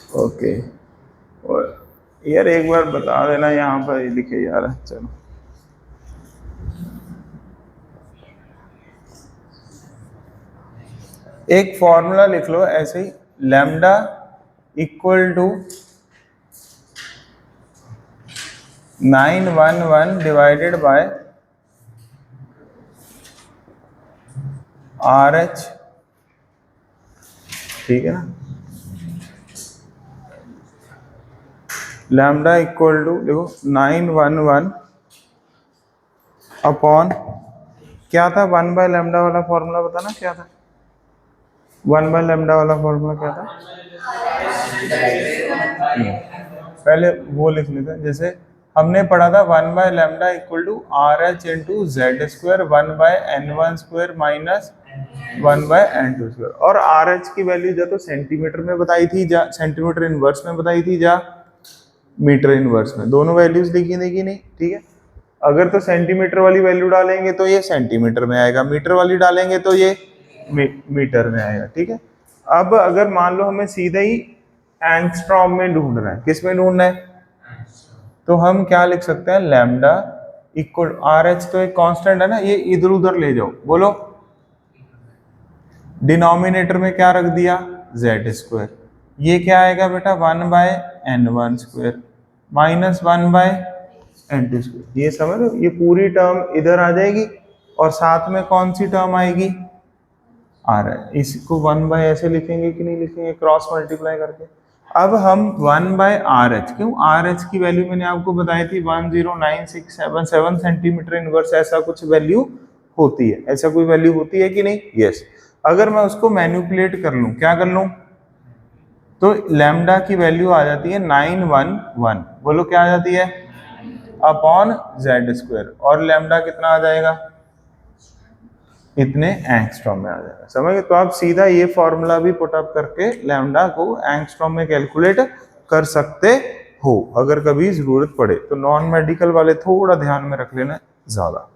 Okay. और यार एक बार बता देना, यहाँ पर लिखे यार। चलो एक फॉर्मूला लिख लो ऐसे ही, lambda equal to 911 divided by RH, ठीक है ना। लैम्डा इक्वल टू देखो 911 अपॉन क्या था, 1/λ वाला फॉर्मूला बताना क्या था, 1/λ वाला फॉर्मूला क्या था। पहले वो लिख लेते हैं, जैसे हमने पढ़ा था 1/λ equal to RH into Z square 1/n1 square minus 1/n2 square. और RH की वैल्यू जा तो सेंटीमीटर में बताई थी, जा सेंटीमीटर इनवर्स में बताई थी, जा मीटर इनवर्स में, दोनों वैल्यूज लिखी थी कि नहीं, ठीक है। अगर तो सेंटीमीटर वाली वैल्यू डालेंगे तो ये सेंटीमीटर में आएगा, मीटर वाली डालेंगे तो ये मीटर में आएगा, ठीक है। अब अगर मान लो हमें सीधे ही एंगस्ट्रॉम में ढूंढना है, किस में ढूंढना है, तो हम क्या लिख सकते हैं, लैम्डा इक्वल RH तो एक कांस्टेंट है ना, ये इधर उधर ले जाओ, बोलो डिनोमिनेटर में क्या रख दिया, जेड स्क्वायर, ये क्या आएगा बेटा 1/n1 square minus 1/n2 square. ये समझ लो, ये पूरी टर्म इधर आ जाएगी और साथ में कौन सी टर्म आएगी, आ रहा है, इसको 1 ऐसे लिखेंगे कि नहीं लिखेंगे, क्रॉस मल्टीप्लाई करके। अब हम 1/RH, क्यों, RH की वैल्यू मैंने आपको बताई थी 109,677 सेंटीमीटर इनवर्स, ऐसा कुछ वैल्यू होती है, ऐसा कोई वैल्यू होती है कि नहीं, यस। अगर मैं उसको मैनिपुलेट कर लूं, क्या कर लूं, तो लैम्डा की वैल्यू आ जाती है 911, बोलो क्या आ जाती है, अपॉन जेड स्क्वायर, और लैम्डा कितना आ जाएगा, इतने एंगस्ट्रॉम में आ जाएगा, समझ गए। तो आप सीधा ये फॉर्मूला भी पुट अप करके लैम्डा को एंगस्ट्रॉम में कैलकुलेट कर सकते हो, अगर कभी जरूरत पड़े तो। नॉन मेडिकल वाले थोड़ा ध्यान में रख लेना ज्यादा।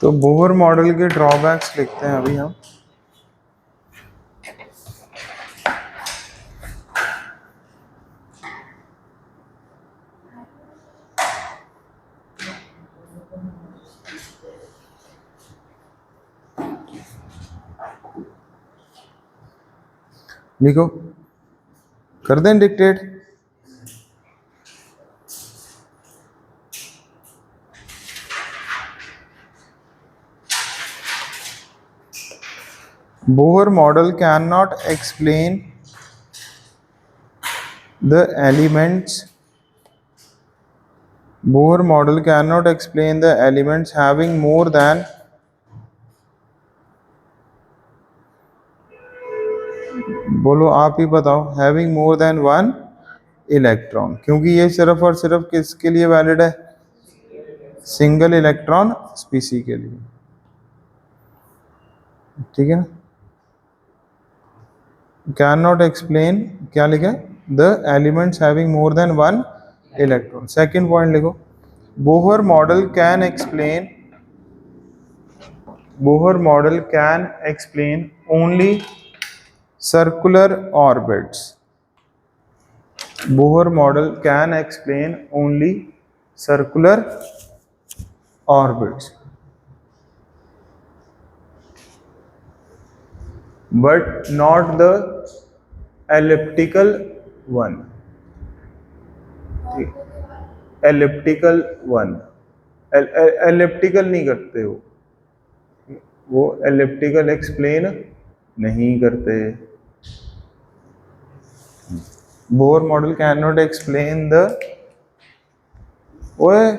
तो बोहर मॉडल के ड्रॉबैक्स लिखते हैं अभी हम। लिखो, कर दें dictate. Bohr model cannot explain the elements. Bohr model cannot explain the elements having more than, बोलो आप ही बताओ, हैविंग मोर देन 1 इलेक्ट्रॉन, क्योंकि ये सिर्फ और सिर्फ किसके लिए वैलिड है, सिंगल इलेक्ट्रॉन स्पीसी के लिए, ठीक है। कैन नॉट एक्सप्लेन, क्या लिखा, the elements having more than 1 electron. Second point लिखो, Bohr model can explain, Bohr model can explain only circular orbits. Bohr model can explain only circular orbits, but not the elliptical one. Elliptical one, elliptical नहीं करते वो elliptical explain नहीं करते। Bohr model can not explain the ओए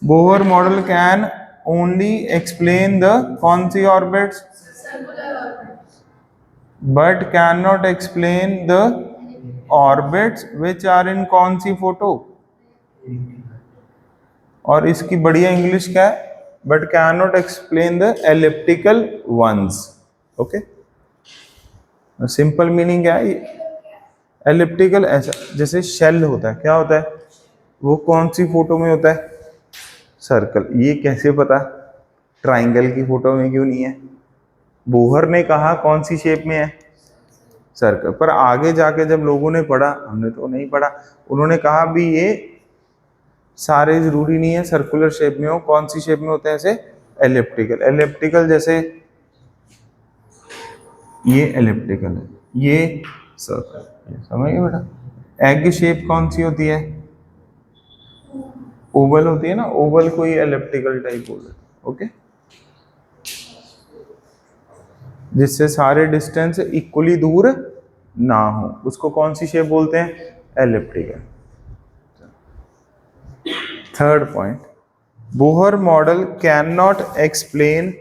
Bohr model can only explain the कौन सी orbits, but can not explain the orbits which are in कौन सी फोटो। और इसकी बढ़िया इंग्लिश क्या है, but can not explain the elliptical ones. Okay, simple meaning क्या है, एलिप्टिकल ऐसा जैसे शेल होता है, क्या होता है वो कौन सी फोटो में होता है, सर्कल। ये कैसे पता ट्राइंगल की फोटो में क्यों नहीं है, बोहर ने कहा कौन सी शेप में है, सर्कल। पर आगे जाके जब लोगों ने पढ़ा, हमने तो नहीं पढ़ा, उन्होंने कहा भी ये सारे जरूरी नहीं है सर्कुलर शेप में हो, कौन सी शेप में होते हैं ऐसे, एलिप्टिकल। एलिप्टिकल जैसे ये एलिप्टिकल है, ये सर्कल, समझ गए बेटा। एग शेप कौन सी होती है, ओवल होती है ना, ओवल को ही एलिप्टिकल टाइप बोलते हैं। ओके, जिससे सारे डिस्टेंस इक्वली दूर ना हो, उसको कौन सी शेप बोलते हैं, elliptical. Third point, Bohr model can not explain,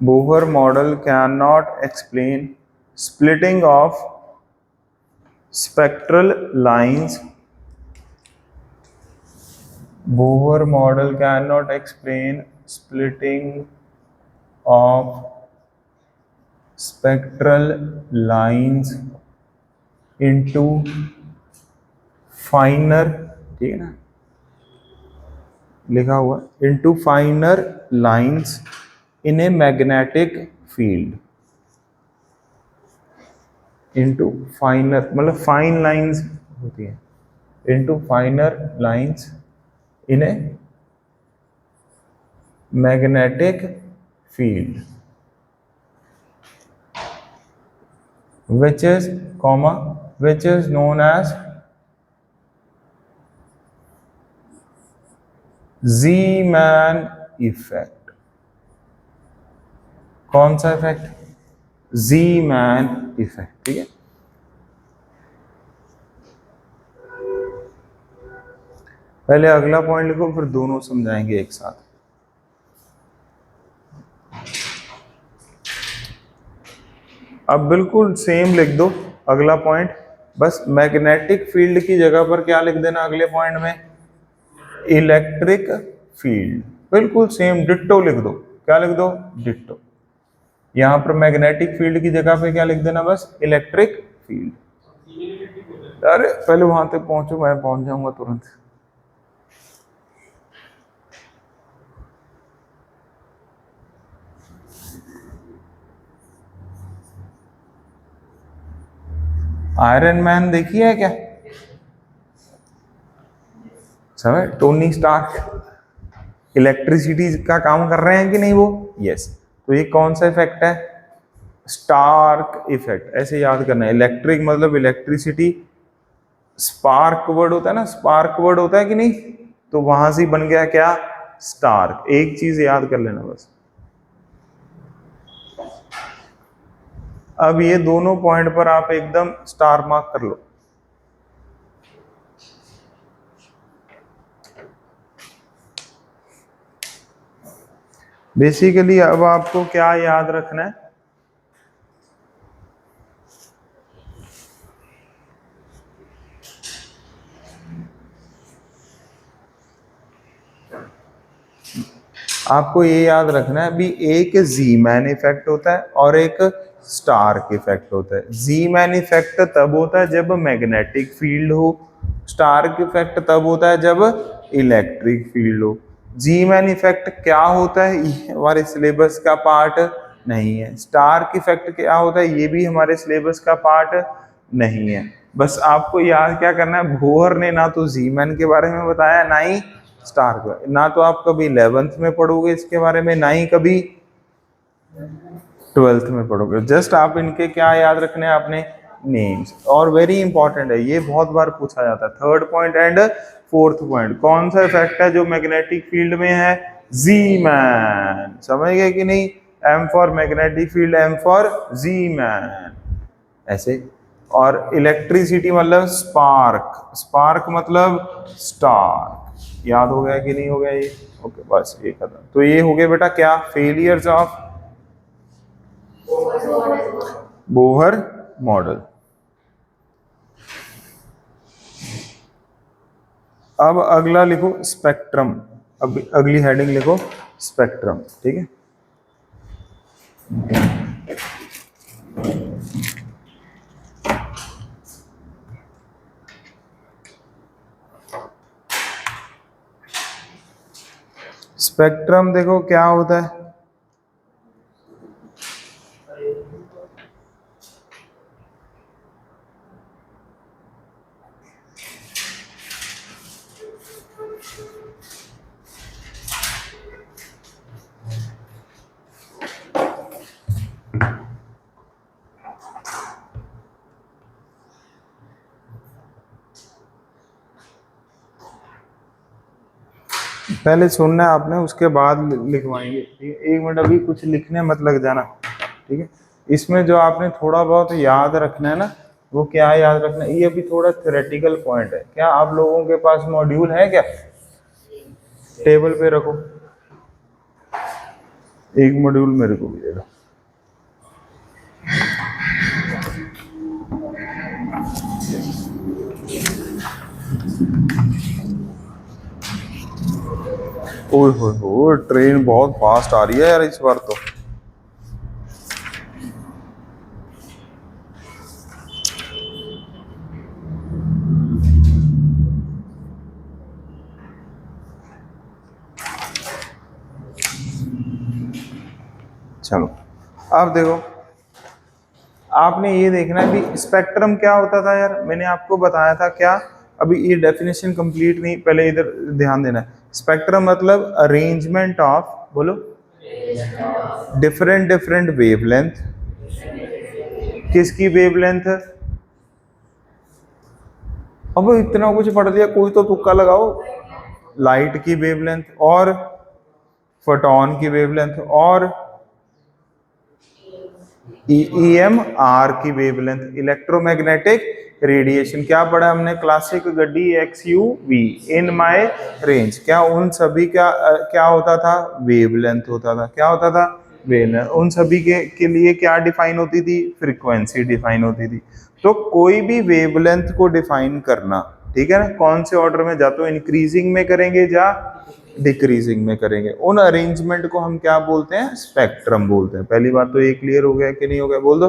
Bohr model can not explain splitting of spectral lines. Bohr model cannot explain splitting of spectral lines into finer, ठीक है ना, लिखा हुआ into finer lines in a magnetic field. into finer मतलब fine lines होती है, into finer lines in a magnetic field which is which is known as Zeeman effect. कौन सा इफेक्ट, Zeeman इफेक्ट, ठीक है। पहले अगला पॉइंट लिखो, फिर दोनों समझाएंगे एक साथ। अब बिल्कुल सेम लिख दो अगला पॉइंट, बस मैग्नेटिक फील्ड की जगह पर क्या लिख देना अगले पॉइंट में, इलेक्ट्रिक फील्ड। बिल्कुल सेम डिट्टो लिख दो, क्या लिख दो, डिट्टो। यहां पर मैग्नेटिक फील्ड की जगह पे क्या लिख देना, बस इलेक्ट्रिक फील्ड। अरे पहले वहां तक पहुंचो, मैं पहुंच जाऊंगा तुरंत। आयरन मैन देखी है क्या, समझ, टोनी स्टार्क इलेक्ट्रिसिटी का काम कर रहे हैं कि नहीं वो, यस। तो ये कौन सा इफेक्ट है, स्टार्क इफेक्ट। ऐसे याद करना है, इलेक्ट्रिक मतलब इलेक्ट्रिसिटी, स्पार्क वर्ड होता है ना, स्पार्क वर्ड होता है कि नहीं, तो वहां से बन गया क्या, स्टार्क। एक चीज याद कर लेना बस। अब ये दोनों पॉइंट पर आप एकदम स्टार मार्क कर लो। बेसिकली अब आपको क्या याद रखना है, आपको ये याद रखना है भी, एक ज़ीमैन इफेक्ट होता है और एक स्टार्क इफेक्ट होता है। ज़ीमैन इफेक्ट तब होता है जब मैग्नेटिक फील्ड हो, स्टार्क इफेक्ट तब होता है जब इलेक्ट्रिक फील्ड हो। ज़ीमैन इफेक्ट क्या होता है, ये हमारे सिलेबस का पार्ट नहीं है। स्टार्क इफेक्ट क्या होता है, ये भी हमारे सिलेबस का पार्ट नहीं है। बस आपको याद क्या करना है, बोहर ने ना तो ज़ीमैन के बारे में बताया, ना ही स्टार्क, ना तो आप कभी 11th में पढ़ोगे इसके बारे में, ना ही कभी 12th में पढ़ोगे। जस्ट आप इनके क्या याद रखने हैं, आपने नेम्स। और वेरी इंपॉर्टेंट है, ये बहुत बार पूछा जाता है। Third point and fourth point, कौन सा इफेक्ट है जो मैग्नेटिक फील्ड में है, ज़ीमैन। समझ गए कि नहीं, M for magnetic field, M for Zeeman. ऐसे। और इलेक्ट्रिसिटी मतलब स्पार्क, स्पार्क मतलब स्टार। याद हो गया कि नहीं हो गया ये? ओके बस ये खत्म। तो ये हो गया बेटा क्या, फेलियर्स ऑफ बोहर मॉडल। अब अगला लिखो स्पेक्ट्रम। अब अगली हेडिंग लिखो स्पेक्ट्रम, ठीक है। स्पेक्ट्रम देखो क्या होता है। पहले सुनना है आपने, उसके बाद लिखवाएंगे, ठीक है। एक मिनट अभी कुछ लिखने मत लग जाना, ठीक है। इसमें जो आपने थोड़ा बहुत याद रखना है ना, वो क्या याद रखना है, ये अभी थोड़ा थ्योरेटिकल पॉइंट है। क्या आप लोगों के पास मॉड्यूल है क्या? टेबल पे रखो, एक मॉड्यूल मेरे को भी दे दो। ओए होए, ट्रेन बहुत फास्ट आ रही है यार इस बार तो। चलो अब देखो, आपने ये देखना है कि स्पेक्ट्रम क्या होता था यार। मैंने आपको बताया था क्या, अभी ये डेफिनेशन कंप्लीट नहीं, पहले इधर ध्यान देना है। स्पेक्ट्रम मतलब अरेंजमेंट ऑफ, बोलो, डिफरेंट डिफरेंट वेवलेंथ। किसकी वेवलेंथ? अब इतना कुछ पढ़ दिया, कोई तो तुक्का लगाओ। लाइट की वेवलेंथ, और फोटॉन की वेवलेंथ, और EMR की वेवलेंथ, इलेक्ट्रोमैग्नेटिक रेडिएशन। क्या पढ़ा हमने? क्लासिक गड्डी XUV, इन माय रेंज। क्या उन सभी का क्या होता था? वेवलेंथ होता था। क्या होता था? वेवलेंथ। उन सभी के लिए क्या डिफाइन होती थी? फ्रीक्वेंसी डिफाइन होती थी। तो कोई भी वेवलेंथ को डिफाइन करना, ठीक है ना, कौन से ऑर्डर में, जा तो इंक्रीजिंग में करेंगे या डिक्रीजिंग में करेंगे, उन अरेंजमेंट को हम क्या बोलते हैं? स्पेक्ट्रम बोलते हैं। पहली बात तो ये क्लियर हो गया कि नहीं हो गया? बोल दो,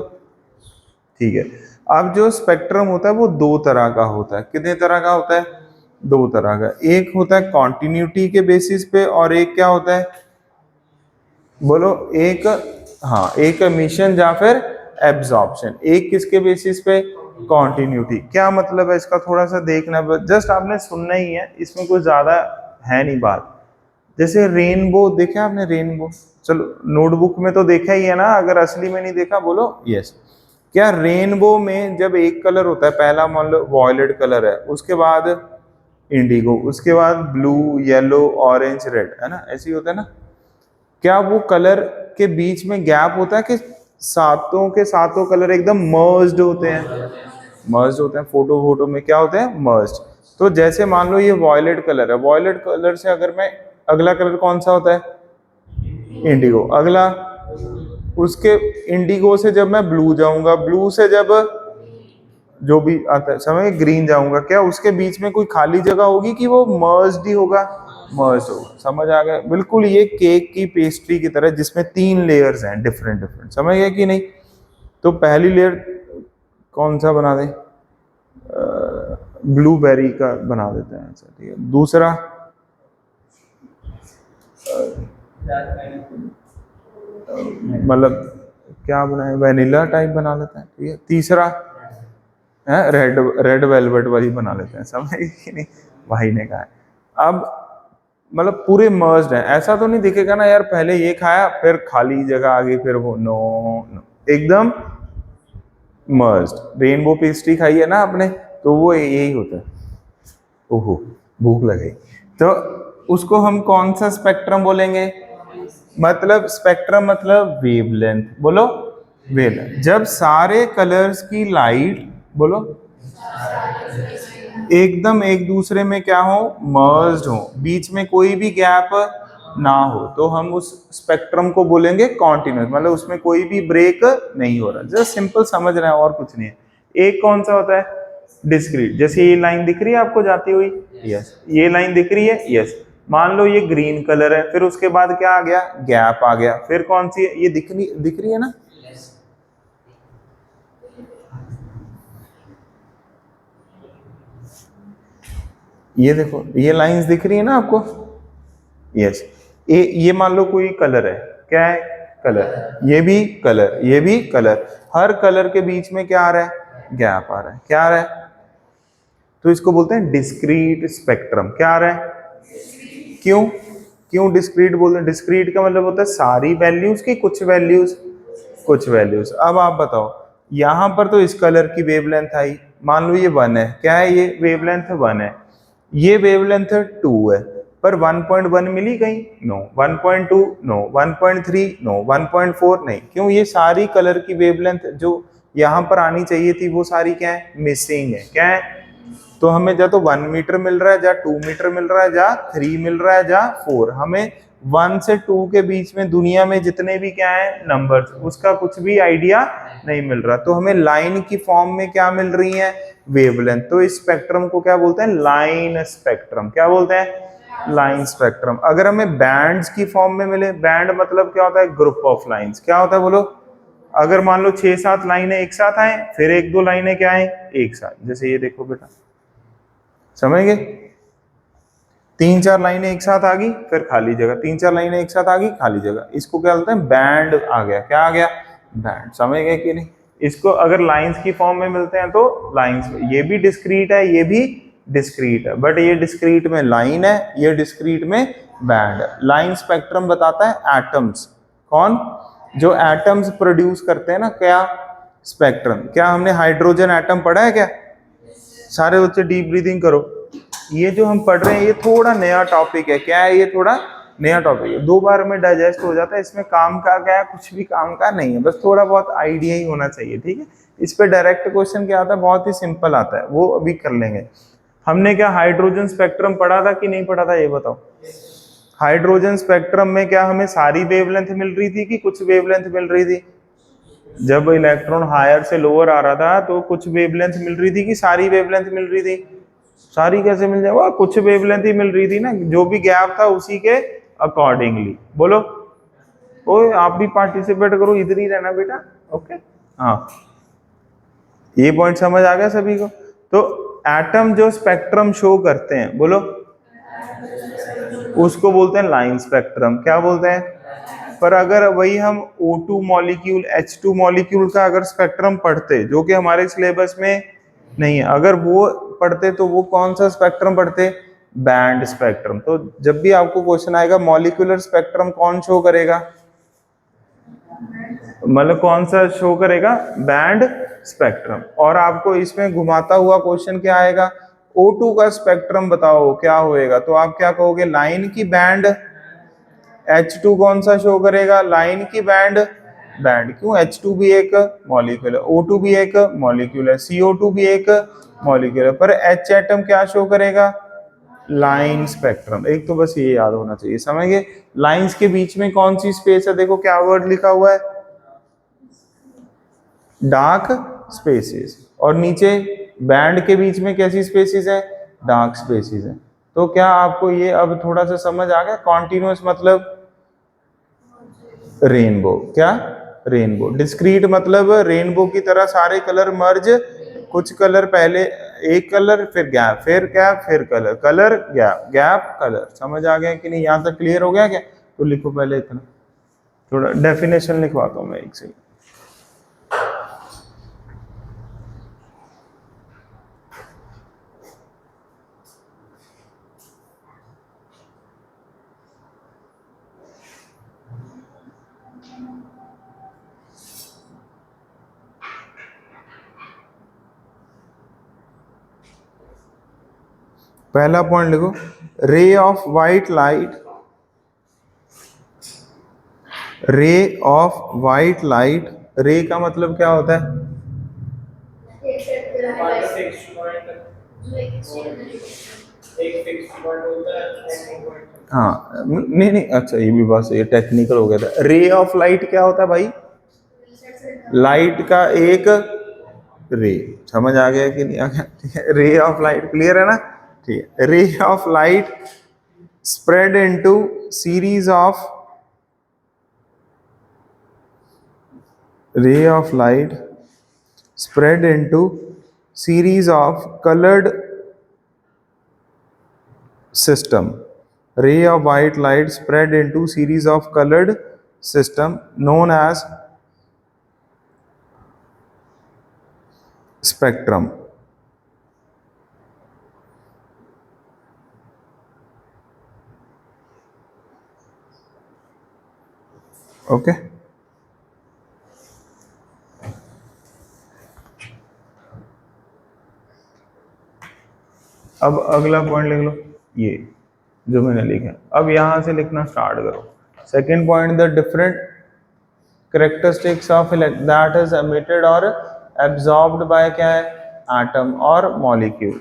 ठीक है। अब जो स्पेक्ट्रम होता है वो दो तरह का होता है। कितने तरह का होता है? दो तरह का। एक होता है कॉन्टिन्यूटी के बेसिस पे, और एक क्या होता है, बोलो, एक, हाँ, एक एमिशन या फिर एब्जॉर्प्शन। एक किसके बेसिस पे? कॉन्टिन्यूटी। क्या मतलब है इसका? थोड़ा सा देखना, जस्ट आपने सुनना ही है, इसमें कोई ज्यादा है नहीं बात। जैसे रेनबो देखा आपने? रेनबो, चलो नोटबुक में तो देखा ही है ना, अगर असली में नहीं देखा बोलो यस। क्या रेनबो में जब एक कलर होता है, पहला मान लो वॉयलेट कलर है, उसके बाद इंडिगो, उसके बाद ब्लू, येलो, ऑरेंज, रेड, है ना, ऐसे ही होता है ना। क्या वो कलर के बीच में गैप होता है कि सातों के सातों कलर एकदम मर्ज्ड होते हैं? मर्ज्ड होते हैं। फोटो में क्या होते हैं? मर्ज्ड। तो जैसे मान लो ये वॉयलेट कलर है, वॉयलेट कलर से अगर मैं, अगला कलर कौन सा होता है? इंडिगो। अगला, उसके इंडिगो से जब मैं ब्लू जाऊंगा, ब्लू से जब जो भी आता है समझ, ग्रीन जाऊंगा, क्या उसके बीच में कोई खाली जगह होगी कि वो मर्ज्ड ही होगा? मर्ज होगा। समझ आ गया? बिल्कुल ये केक की पेस्ट्री की तरह, जिसमें 3 लेयर्स हैं डिफरेंट डिफरेंट। समझ गया कि नहीं? तो पहली लेयर कौन सा बना दे? ब्लूबेरी का बना देते हैं, ऐसा, ठीक है। दूसरा मतलब क्या बनाए, वैनिला टाइप बना लेते हैं, ठीक है। तीसरा है रेड, रेड वेलवेट वाली बना लेते हैं। समझ कि नहीं? भाई ने कहा है। अब मतलब पूरे मर्ज्ड है, ऐसा तो नहीं दिखेगा ना यार, पहले ये खाया फिर खाली जगह आ गई, फिर वो, नो नो, एकदम मर्ज्ड। रेनबो पेस्ट्री खाई है ना आपने, तो वो यही होता है। ओहो, भूख लगी। तो उसको हम कौन सा स्पेक्ट्रम बोलेंगे? मतलब स्पेक्ट्रम मतलब वेवलेंथ, बोलो, वेवलेंथ जब सारे कलर्स की लाइट बोलो एकदम एक दूसरे में क्या हो, मर्ज्ड हो, बीच में कोई भी गैप ना हो, तो हम उस स्पेक्ट्रम को बोलेंगे कॉन्टिन्यूस, मतलब उसमें कोई भी ब्रेक नहीं हो रहा। जस्ट सिंपल समझ रहे हैं और कुछ नहीं है। एक कौन सा होता है, डिस्क्रीट। जैसे ये लाइन दिख रही है आपको जाती हुई, यस, ये लाइन दिख रही है, यस, मान लो ये ग्रीन कलर है, फिर उसके बाद क्या आ गया, गैप आ गया, फिर कौन सी है, ये दिख रही है ना, ये देखो, ये लाइंस दिख रही है ना आपको, यस। ये मान लो कोई कलर है, क्या है, कलर, ये भी कलर, ये भी कलर, हर कलर के बीच में क्या आ रहा है, गैप आ रहा है, क्या आ रहा है, तो इसको बोलते हैं डिस्क्रीट स्पेक्ट्रम। क्या आ रहा है, क्यों क्यों डिस्क्रीट बोलते हैं, डिस्क्रीट का मतलब होता है सारी वैल्यूज की कुछ वैल्यूज, कुछ वैल्यूज। अब आप बताओ, यहां पर तो इस कलर की वेवलेंथ आई, मान लो ये 1 है, क्या है, ये वेवलेंथ 1 है, ये वेवलेंथ 2 है, पर 1.1 मिली कहीं, नो, 1.2 नो, 1.3 नो, 1.4 नहीं, क्यों, ये सारी कलर की वेवलेंथ जो यहां पर आनी चाहिए थी वो सारी क्या है, मिसिंग है, क्या है, तो हमें या तो 1 मीटर मिल रहा है, या 2 मीटर मिल रहा है, या 3 मिल रहा है, या 4, हमें 1 से 2 के बीच में दुनिया में जितने भी क्या है नंबर्स, उसका कुछ भी आइडिया नहीं मिल रहा, तो हमें लाइन की फॉर्म में क्या मिल रही है, वेवलेंथ। तो इस स्पेक्ट्रम को क्या बोलते हैं, लाइन स्पेक्ट्रम। क्या बोलते हैं, लाइन स्पेक्ट्रम। अगर हमें बैंड्स की फॉर्म में मिले, बैंड मतलब क्या होता है, ग्रुप ऑफ लाइंस। क्या होता है बोलो, अगर मान लो 6-7 लाइनें एक साथ आए, फिर 1-2 लाइनें क्या आए एक साथ, जैसे ये देखो बेटा, समझ गए, 3-4 लाइनें एक साथ आ गई, फिर खाली जगह, 3-4 लाइनें एक साथ आ गई, खाली जगह, इसको क्या बोलते हैं, बैंड आ गया। क्या आ गया, बैंड। समझ गए कि नहीं, इसको अगर लाइंस की फॉर्म में मिलते हैं तो लाइंस, ये भी डिस्क्रीट है, ये भी डिस्क्रीट है, बट ये डिस्क्रीट में लाइन है, ये डिस्क्रीट में बैंड है। लाइन स्पेक्ट्रम बताता है एटम्स, कौन, जो एटम्स प्रोड्यूस करते हैं ना, क्या, स्पेक्ट्रम। क्या हमने हाइड्रोजन एटम पढ़ा है क्या, सारे बच्चे डीप ब्रीदिंग करो। ये जो हम पढ़ रहे हैं ये थोड़ा नया टॉपिक है, क्या है, ये थोड़ा नया टॉपिक है, 2 बार में डाइजेस्ट हो जाता है, इसमें काम का क्या है, कुछ भी काम का नहीं है, बस थोड़ा बहुत आइडिया ही होना चाहिए, ठीक है। इस पे डायरेक्ट क्वेश्चन क्या आता है, बहुत ही सिंपल आता है, वो अभी कर लेंगे। हमने क्या हाइड्रोजन स्पेक्ट्रम पढ़ा था कि नहीं पढ़ा था, ये बताओ। हाइड्रोजन स्पेक्ट्रम में क्या हमें सारी वेवलेंथ मिल रही थी कि कुछ वेवलेंथ मिल रही थी, जब इलेक्ट्रॉन हायर से लोअर आ रहा था तो कुछ वेवलेंथ मिल रही थी कि सारी वेवलेंथ मिल रही थी, सारी कैसे मिल जाए, वो कुछ वेवलेंथ ही मिल रही थी ना, जो भी गैप था उसी के अकॉर्डिंगली। बोलो, ओए आप भी पार्टिसिपेट करो, इधर ही रहना बेटा, ओके। हाँ, ये पॉइंट समझ आ गया सभी को। तो एटम जो स्पेक्ट्रम शो करते हैं, बोलो, उसको बोलते हैं लाइन स्पेक्ट्रम। क्या बोलते हैं, पर अगर वही हम O2 मॉलिक्यूल, H2 मॉलिक्यूल का अगर स्पेक्ट्रम पढ़ते, जो कि हमारे सिलेबस में नहीं है, अगर वो पढ़ते तो वो कौन सा स्पेक्ट्रम पढ़ते, बैंड स्पेक्ट्रम। तो जब भी आपको क्वेश्चन आएगा मॉलिक्यूलर स्पेक्ट्रम कौन शो करेगा, मतलब कौन सा शो करेगा, बैंड स्पेक्ट्रम। और आपको इसमें घुमाता हुआ क्वेश्चन क्या आएगा, O2 का स्पेक्ट्रम बताओ क्या होएगा, तो आप क्या कहोगे, लाइन की बैंड। H2 कौन सा शो करेगा, लाइन की बैंड, बैंड। क्यों, H2 भी एक मॉलिक्यूल है, O2 भी एक मॉलिक्यूल है, CO2 भी एक मॉलिक्यूल है, पर H एटम क्या शो करेगा, लाइन स्पेक्ट्रम। एक तो बस ये याद होना चाहिए, समझ गए। लाइंस के बीच में कौन सी स्पेस है, देखो क्या वर्ड लिखा हुआ है, डार्क स्पेसेस, और नीचे बैंड के बीच में कैसी स्पेसेस है, डार्क स्पेसेस है। तो क्या आपको ये अब थोड़ा सा समझ आ गया, कॉन्टिन्यूअस मतलब रेनबो। क्या, रेनबो। डिस्क्रीट मतलब रेनबो की तरह सारे कलर मर्ज, कुछ कलर पहले, एक कलर फिर गैप, फिर गैप, फिर colour, colour gap, gap colour. समझ आ गया कि नहीं, यहां तक क्लियर हो गया क्या, तो लिखो पहले इतना, थोड़ा डेफिनेशन लिखवाता हूं मैं एक से। पहला पॉइंट लिखो, ray of white light, ray of white light रे का मतलब क्या होता है? हाँ नहीं नहीं, अच्छा ये भी बात सही है, टेक्निकल हो गया था। रे ऑफ लाइट क्या होता है भाई? लाइट का एक रे। समझ आ गया कि नहीं आ गया? ठीक है, रे ऑफ लाइट क्लियर है ना? ठीक है, ray of light spread into series of ray of light spread into series of colored system. Ray of white light spread into series of colored system known as spectrum. Okay. अब अगला point लिख लो, ये जो मैंने लिखा। अब यहां से लिखना स्टार्ट करो। Second point, the different characteristics of that is emitted or absorbed by क्या है? atom और molecule।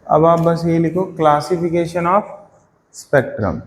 अब आप बस ये लिखो, classification of spectrum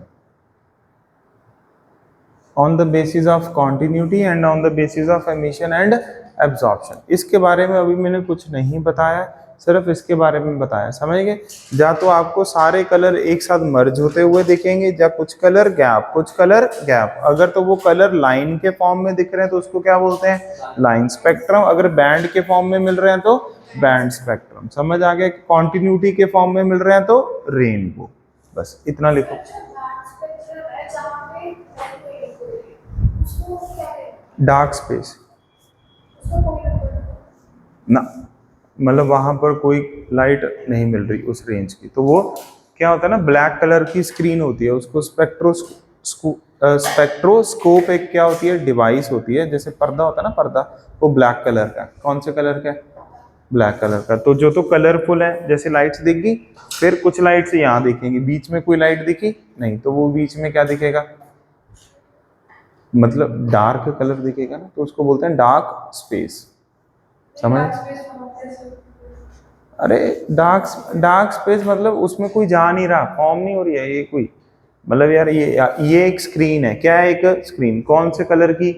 on the basis of continuity and on the basis of emission and absorption. इसके बारे में अभी मैंने कुछ नहीं बताया, सिर्फ इसके बारे में बताया, समझ गए? या तो आपको सारे कलर एक साथ मर्ज होते हुए दिखेंगे, या कुछ कलर गैप, कुछ कलर गैप। अगर तो वो कलर लाइन के फॉर्म में दिख रहे हैं तो उसको क्या बोलते हैं? Line spectrum. अगर बैंड के फॉर्म में मिल रहे हैं तो बैंड स्पेक्ट्रम। समझ आ गया? कॉन्टिन्यूटी के फॉर्म में मिल रहे हैं तो रेनबो। बस इतना लिखो। डार्क स्पेस ना, मतलब वहां पर कोई लाइट नहीं मिल रही उस रेंज की, तो वो क्या होता है ना, ब्लैक कलर की स्क्रीन होती है, उसको स्पेक्ट्रोस्कोप एक क्या होती है, डिवाइस होती है। जैसे पर्दा होता है ना, पर्दा, वो ब्लैक कलर का। कौन से कलर का? ब्लैक कलर का। तो जो तो कलरफुल है, जैसे लाइट्स दिख गई, फिर कुछ लाइट्स यहाँ दिखेंगी, बीच में कोई लाइट दिखी नहीं, तो वो बीच में क्या दिखेगा? मतलब डार्क कलर दिखेगा ना, तो उसको बोलते हैं डार्क स्पेस। समझ? अरे डार्क स्पेस मतलब उसमें कोई जा नहीं रहा, फॉर्म नहीं हो रही है ये कोई, मतलब यार ये एक स्क्रीन है। क्या है? एक स्क्रीन। कौन से कलर की?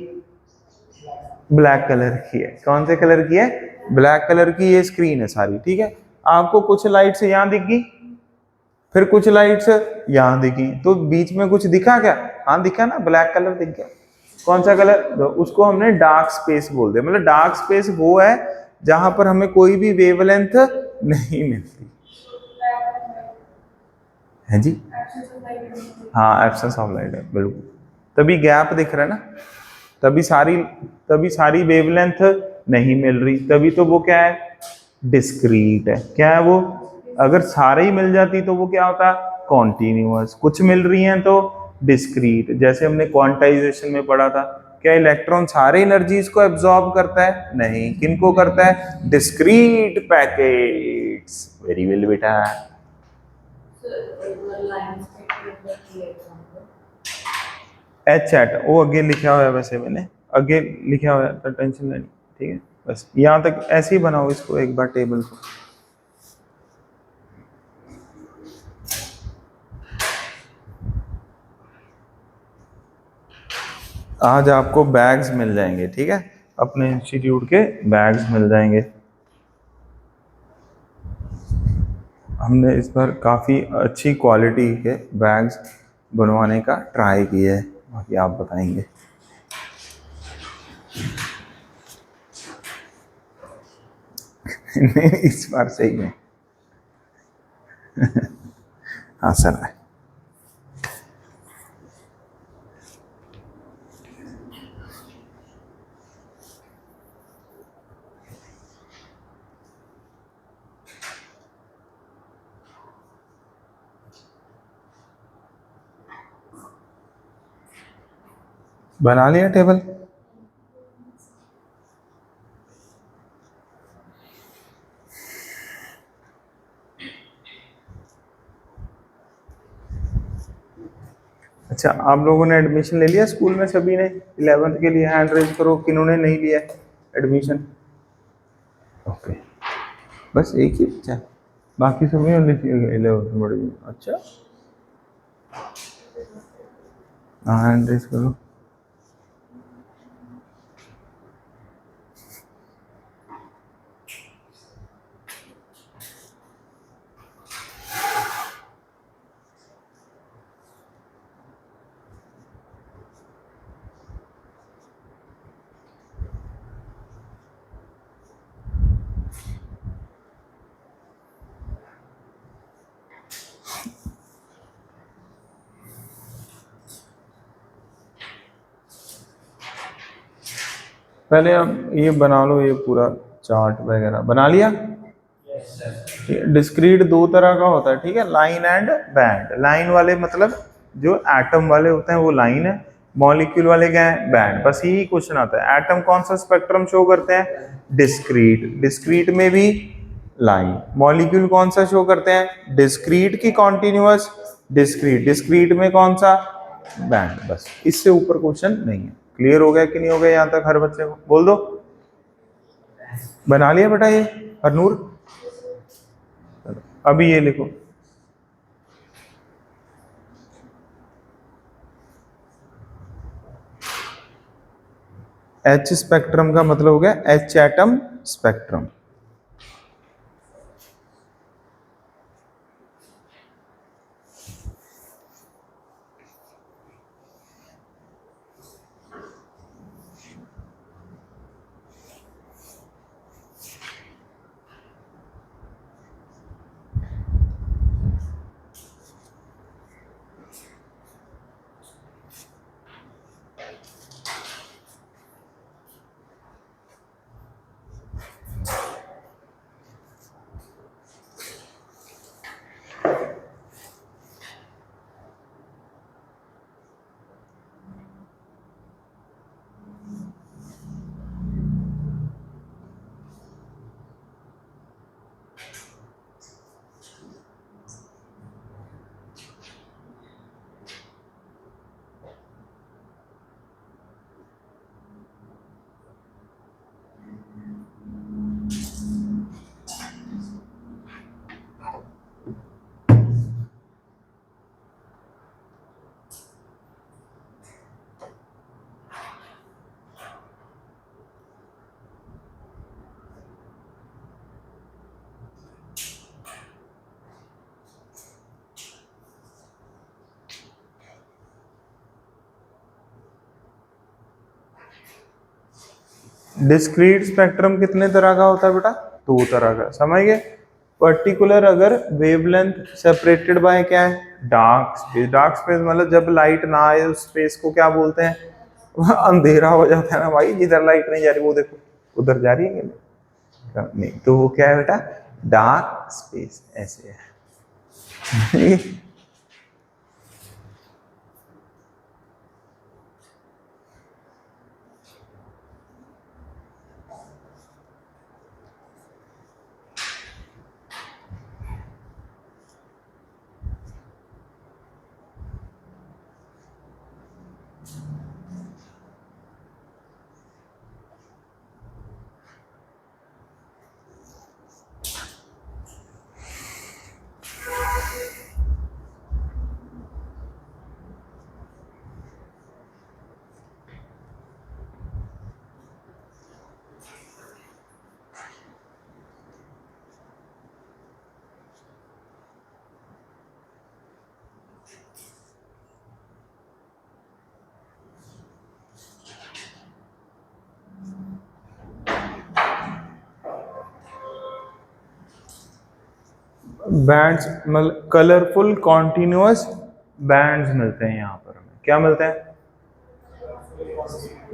ब्लैक कलर की है। कौन से कलर की है? ब्लैक कलर की ये स्क्रीन है सारी, ठीक है। आपको कुछ लाइट्स यहाँ दिख गई, फिर कुछ लाइट्स यहाँ दिखी, तो बीच में कुछ दिखा क्या? हाँ दिखा ना, ब्लैक कलर दिख गया। कौन सा कलर? तो उसको हमने डार्क स्पेस बोलते हैं। मतलब डार्क स्पेस वो है जहां पर हमें कोई भी वेवलेंथ नहीं मिलती है जी। हाँ, एब्सेंस ऑफ लाइट है, बिल्कुल। तभी गैप दिख रहा है ना, तभी सारी वेवलेंथ नहीं मिल रही, तभी तो वो क्या है? डिस्क्रीट है। क्या है वो? अगर सारे ही मिल जाती तो वो क्या होता? कॉन्टिन्यूअस। कुछ मिल रही हैं तो डिस्क्रीट। जैसे हमने क्वांटाइजेशन में पढ़ा था, क्या इलेक्ट्रॉन सारे एनर्जीज को एब्जॉर्ब करता है? नहीं। किनको करता है? Discrete packets. वेरी वेल बेटा। एच एट वो आगे लिखा हुआ है, वैसे मैंने आगे लिखा हुआ है, तो टेंशन नहीं, ठीक है। बस यहाँ तक ऐसे ही बनाओ इसको एक बार टेबल को। आज आपको बैग्स मिल जाएंगे, ठीक है, अपने इंस्टीट्यूट के बैग्स मिल जाएंगे। हमने इस बार काफ़ी अच्छी क्वालिटी के बैग्स बनवाने का ट्राई किया है, बाकी आप बताएंगे। नहीं इस बार सही में हाँ सर है। बना लिया टेबल? अच्छा, आप लोगों ने एडमिशन ले लिया स्कूल में सभी ने? 11th के लिए हैंड रेज करो किन्होंने नहीं लिया एडमिशन। ओके, बस एक ही बच्चा, बाकी सभी ने लिया 11th में। अच्छा हाँ, हैंड रेज करो। पहले अब ये बना लो, ये पूरा चार्ट वगैरह बना लिया। डिस्क्रीट दो तरह का होता है, ठीक है, लाइन एंड बैंड। लाइन वाले मतलब जो एटम वाले होते हैं वो लाइन है, मॉलिक्यूल वाले क्या है, बैंड। बस यही क्वेश्चन आता है। एटम कौन सा स्पेक्ट्रम शो करते हैं, डिस्क्रीट। डिस्क्रीट में भी लाइन। मॉलिक्यूल कौन सा शो करते हैं, डिस्क्रीट की कॉन्टिन्यूअस, डिस्क्रीट। डिस्क्रीट में कौन सा, बैंड। बस इससे ऊपर क्वेश्चन नहीं है। क्लियर हो गया कि नहीं हो गया यहाँ तक हर बच्चे को? बोल दो। बना लिया बेटा ये हरनूर? अभी ये लिखो, एच स्पेक्ट्रम का मतलब हो गया H atom spectrum. Discrete spectrum कितने तरह का होता है बेटा, दो तरह का, समझ गए। पर्टिकुलर अगर वेवलेंथ सेपरेटेड बाय क्या है, डार्क स्पेस। डार्क स्पेस मतलब जब लाइट ना आए उस स्पेस को क्या बोलते हैं, अंधेरा हो जाता है ना भाई, जिधर लाइट नहीं जा रही वो देखो उधर जा रही है नहीं, तो वो क्या है बेटा, डार्क स्पेस। ऐसे है बैंड्स मतलब कलरफुल कॉन्टिन्यूअस बैंड्स मिलते हैं यहाँ पर हमें। क्या मिलते हैं?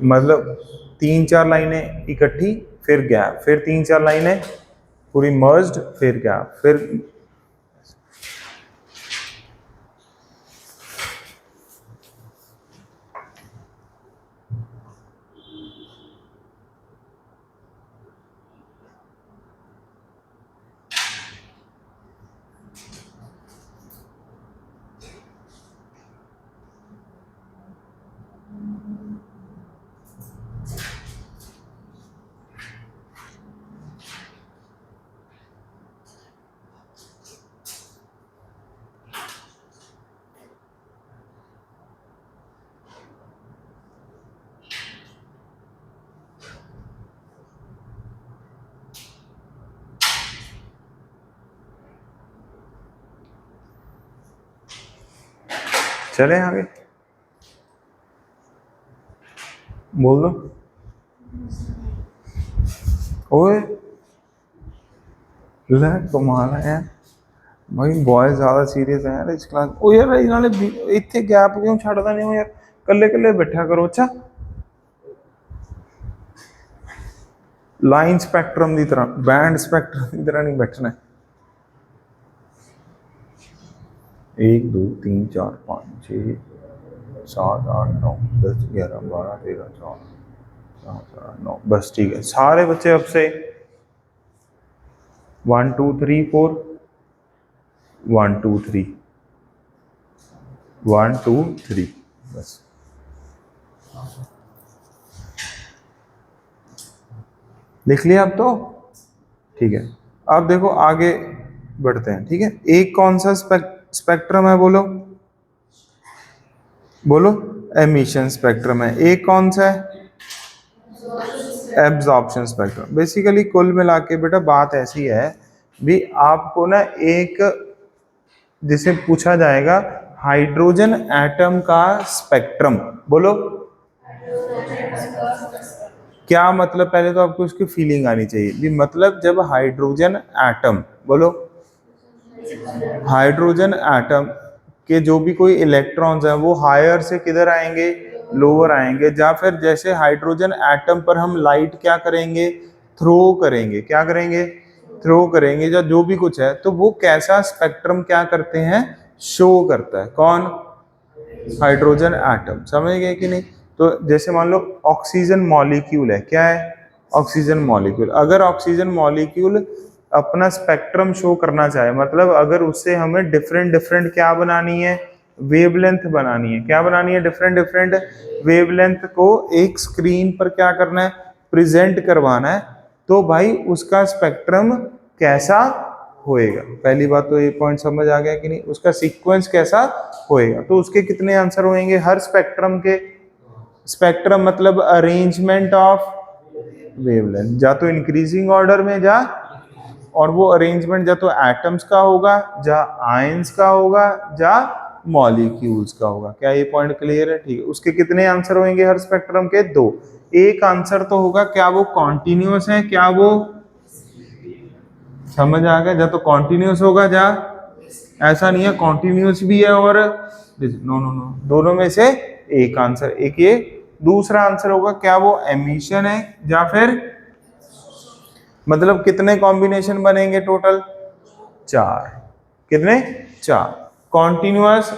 मतलब 3-4 लाइनें इकट्ठी, फिर गैप, फिर 3-4 लाइनें पूरी मर्ज्ड, फिर गैप, फिर चले आगे, बोल दो। ओए ले कमाल है यार भाई, बॉयज ज्यादा सीरियस है यार इस क्लास। ओ यार इन्होंने इतने गैप क्यों छड़दा नहीं हो यार, कल्ले कल्ले बैठा करो। अच्छा लाइन स्पेक्ट्रम की तरह, बैंड स्पेक्ट्रम की तरह नहीं बैठना है। 1 2 3 4 5 6 7 8 9 10 11 12 13 14 9, बस ठीक है। सारे बच्चे अब से 1 2 3 4 1 2 3 1 2 3 बस। लिख लिया अब तो ठीक है। अब देखो आगे बढ़ते हैं, ठीक है। एक कौन सा स्पेक्ट्रम है, बोलो बोलो। एमिशन स्पेक्ट्रम है। एक कौन सा है? Absorption spectrum. बेसिकली कुल मिला के बेटा बात ऐसी है भी, आपको ना एक जिसे पूछा जाएगा हाइड्रोजन एटम का स्पेक्ट्रम, बोलो क्या मतलब। पहले तो आपको उसकी फीलिंग आनी चाहिए भी, मतलब जब हाइड्रोजन एटम, बोलो हाइड्रोजन एटम के जो भी कोई इलेक्ट्रॉन्स हैं वो हायर से किधर आएंगे, लोअर आएंगे। या फिर जैसे हाइड्रोजन एटम पर हम लाइट क्या करेंगे, थ्रो करेंगे। क्या करेंगे? थ्रो करेंगे। या जो भी कुछ है, तो वो कैसा स्पेक्ट्रम क्या करते हैं, शो करता है। कौन? Hydrogen atom. समझ गए कि नहीं? तो जैसे मान लो ऑक्सीजन मॉलिक्यूल है। क्या है? Oxygen molecule. अगर ऑक्सीजन मॉलिक्यूल अपना स्पेक्ट्रम शो करना चाहे, मतलब अगर उससे हमें डिफरेंट डिफरेंट क्या बनानी है, वेवलेंथ बनानी है। क्या बनानी है? डिफरेंट डिफरेंट वेवलेंथ को एक स्क्रीन पर क्या करना है, प्रेजेंट करवाना है। तो भाई उसका स्पेक्ट्रम कैसा होएगा? पहली बात तो ये पॉइंट समझ आ गया कि नहीं? उसका सीक्वेंस कैसा होएगा। तो उसके कितने आंसर होंगे हर स्पेक्ट्रम के? स्पेक्ट्रम मतलब अरेंजमेंट ऑफ वेवलेंथ, या तो इंक्रीजिंग ऑर्डर में जा, और वो अरेंजमेंट या तो एटम्स का होगा, या आयंस का होगा, या मॉलिक्यूल्स का होगा। क्या ये पॉइंट क्लियर है? ठीक है। उसके कितने आंसर होंगे हर स्पेक्ट्रम के? 2। एक आंसर तो होगा क्या वो कॉन्टिन्यूस है, क्या वो, समझ आ गया? या तो कॉन्टिन्यूस होगा, या ऐसा नहीं है कॉन्टिन्यूस भी है और नो नो नो, दोनों में से एक आंसर। एक ये दूसरा आंसर होगा क्या वो एमिशन है, या फिर मतलब कितने कॉम्बिनेशन बनेंगे टोटल? 4। कितने? 4। Continuous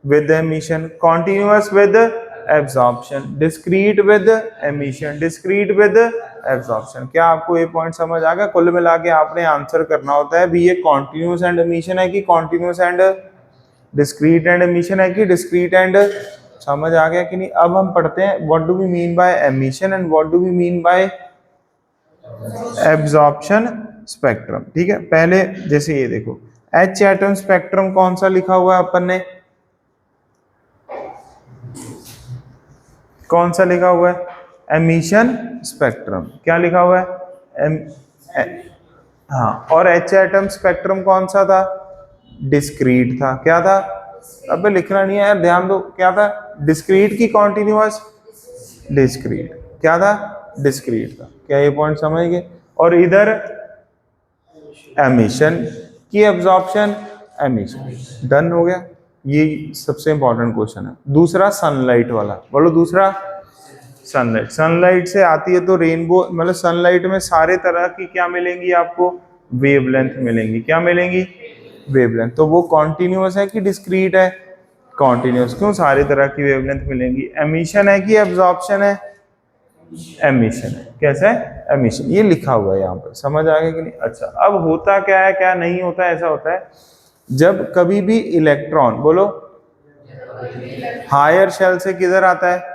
with emission, continuous with absorption, discrete with emission, discrete with absorption. क्या आपको ये पॉइंट समझ आ गया? कुल मिला के आपने आंसर करना होता है भी, ये कॉन्टिन्यूअस एंड एमिशन है कि continuous and discrete and emission है कि डिस्क्रीट एंड। समझ आ गया कि नहीं? अब हम पढ़ते हैं what do we mean by emission and what do we mean by absorption spectrum. ठीक है। पहले जैसे ये देखो, एच एटम स्पेक्ट्रम कौन सा लिखा हुआ है अपन ने? कौन सा लिखा हुआ है? Emission spectrum. क्या लिखा हुआ है? एम ए, हाँ। और एच एटम स्पेक्ट्रम कौन सा था? डिस्क्रीट था। क्या था? अबे लिखना नहीं है यार, ध्यान दो। क्या था? डिस्क्रीट की कॉन्टिन्यूअस? डिस्क्रीट। क्या था? डिस्क्रीट था। क्या ये पॉइंट समझ गए? और इधर एमिशन कि एब्जॉर्प्शन, एमिशन। डन हो गया, ये सबसे इंपॉर्टेंट क्वेश्चन है। दूसरा सनलाइट वाला, बोलो दूसरा। सनलाइट, सनलाइट से आती है तो रेनबो, मतलब सनलाइट में सारे तरह की क्या मिलेंगी आपको, वेवलेंथ मिलेंगी। क्या मिलेंगी, वेवलेंथ। तो वो कॉन्टिन्यूअस है कि डिस्क्रीट है, कॉन्टिन्यूअस। क्यों, सारी तरह की वेवलेंथ मिलेंगी। एमिशन है कि एब्जॉर्प्शन है, एमिशन है। कैसा है, एमिशन। ये लिखा हुआ है यहाँ पर, समझ आ गया कि नहीं। अच्छा, अब होता क्या है, क्या नहीं होता है। ऐसा होता है जब कभी भी इलेक्ट्रॉन, बोलो, हायर शेल से किधर आता है,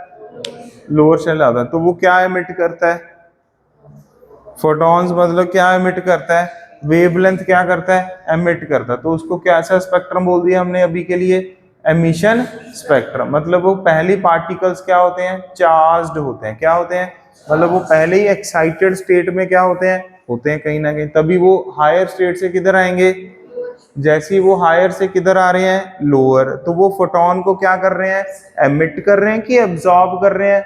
लोअर शेल आता है, तो वो क्या एमिट करता है, फोटॉन्स। मतलब क्या एमिट करता है, वेवलेंथ क्या करता है, एमिट करता है। तो उसको क्या सा स्पेक्ट्रम बोल दिया हमने अभी के लिए, एमिशन स्पेक्ट्रम। मतलब वो पहली पार्टिकल्स क्या होते हैं, चार्ज्ड होते हैं। क्या होते हैं, मतलब वो पहले ही एक्साइटेड स्टेट में क्या होते हैं कहीं ना कहीं। तभी वो हायर स्टेट से किधर आएंगे, जैसे ही वो हायर से किधर आ रहे हैं, लोअर। तो वो फोटोन को क्या कर रहे हैं, एमिट कर रहे हैं कि एब्जॉर्ब कर रहे हैं,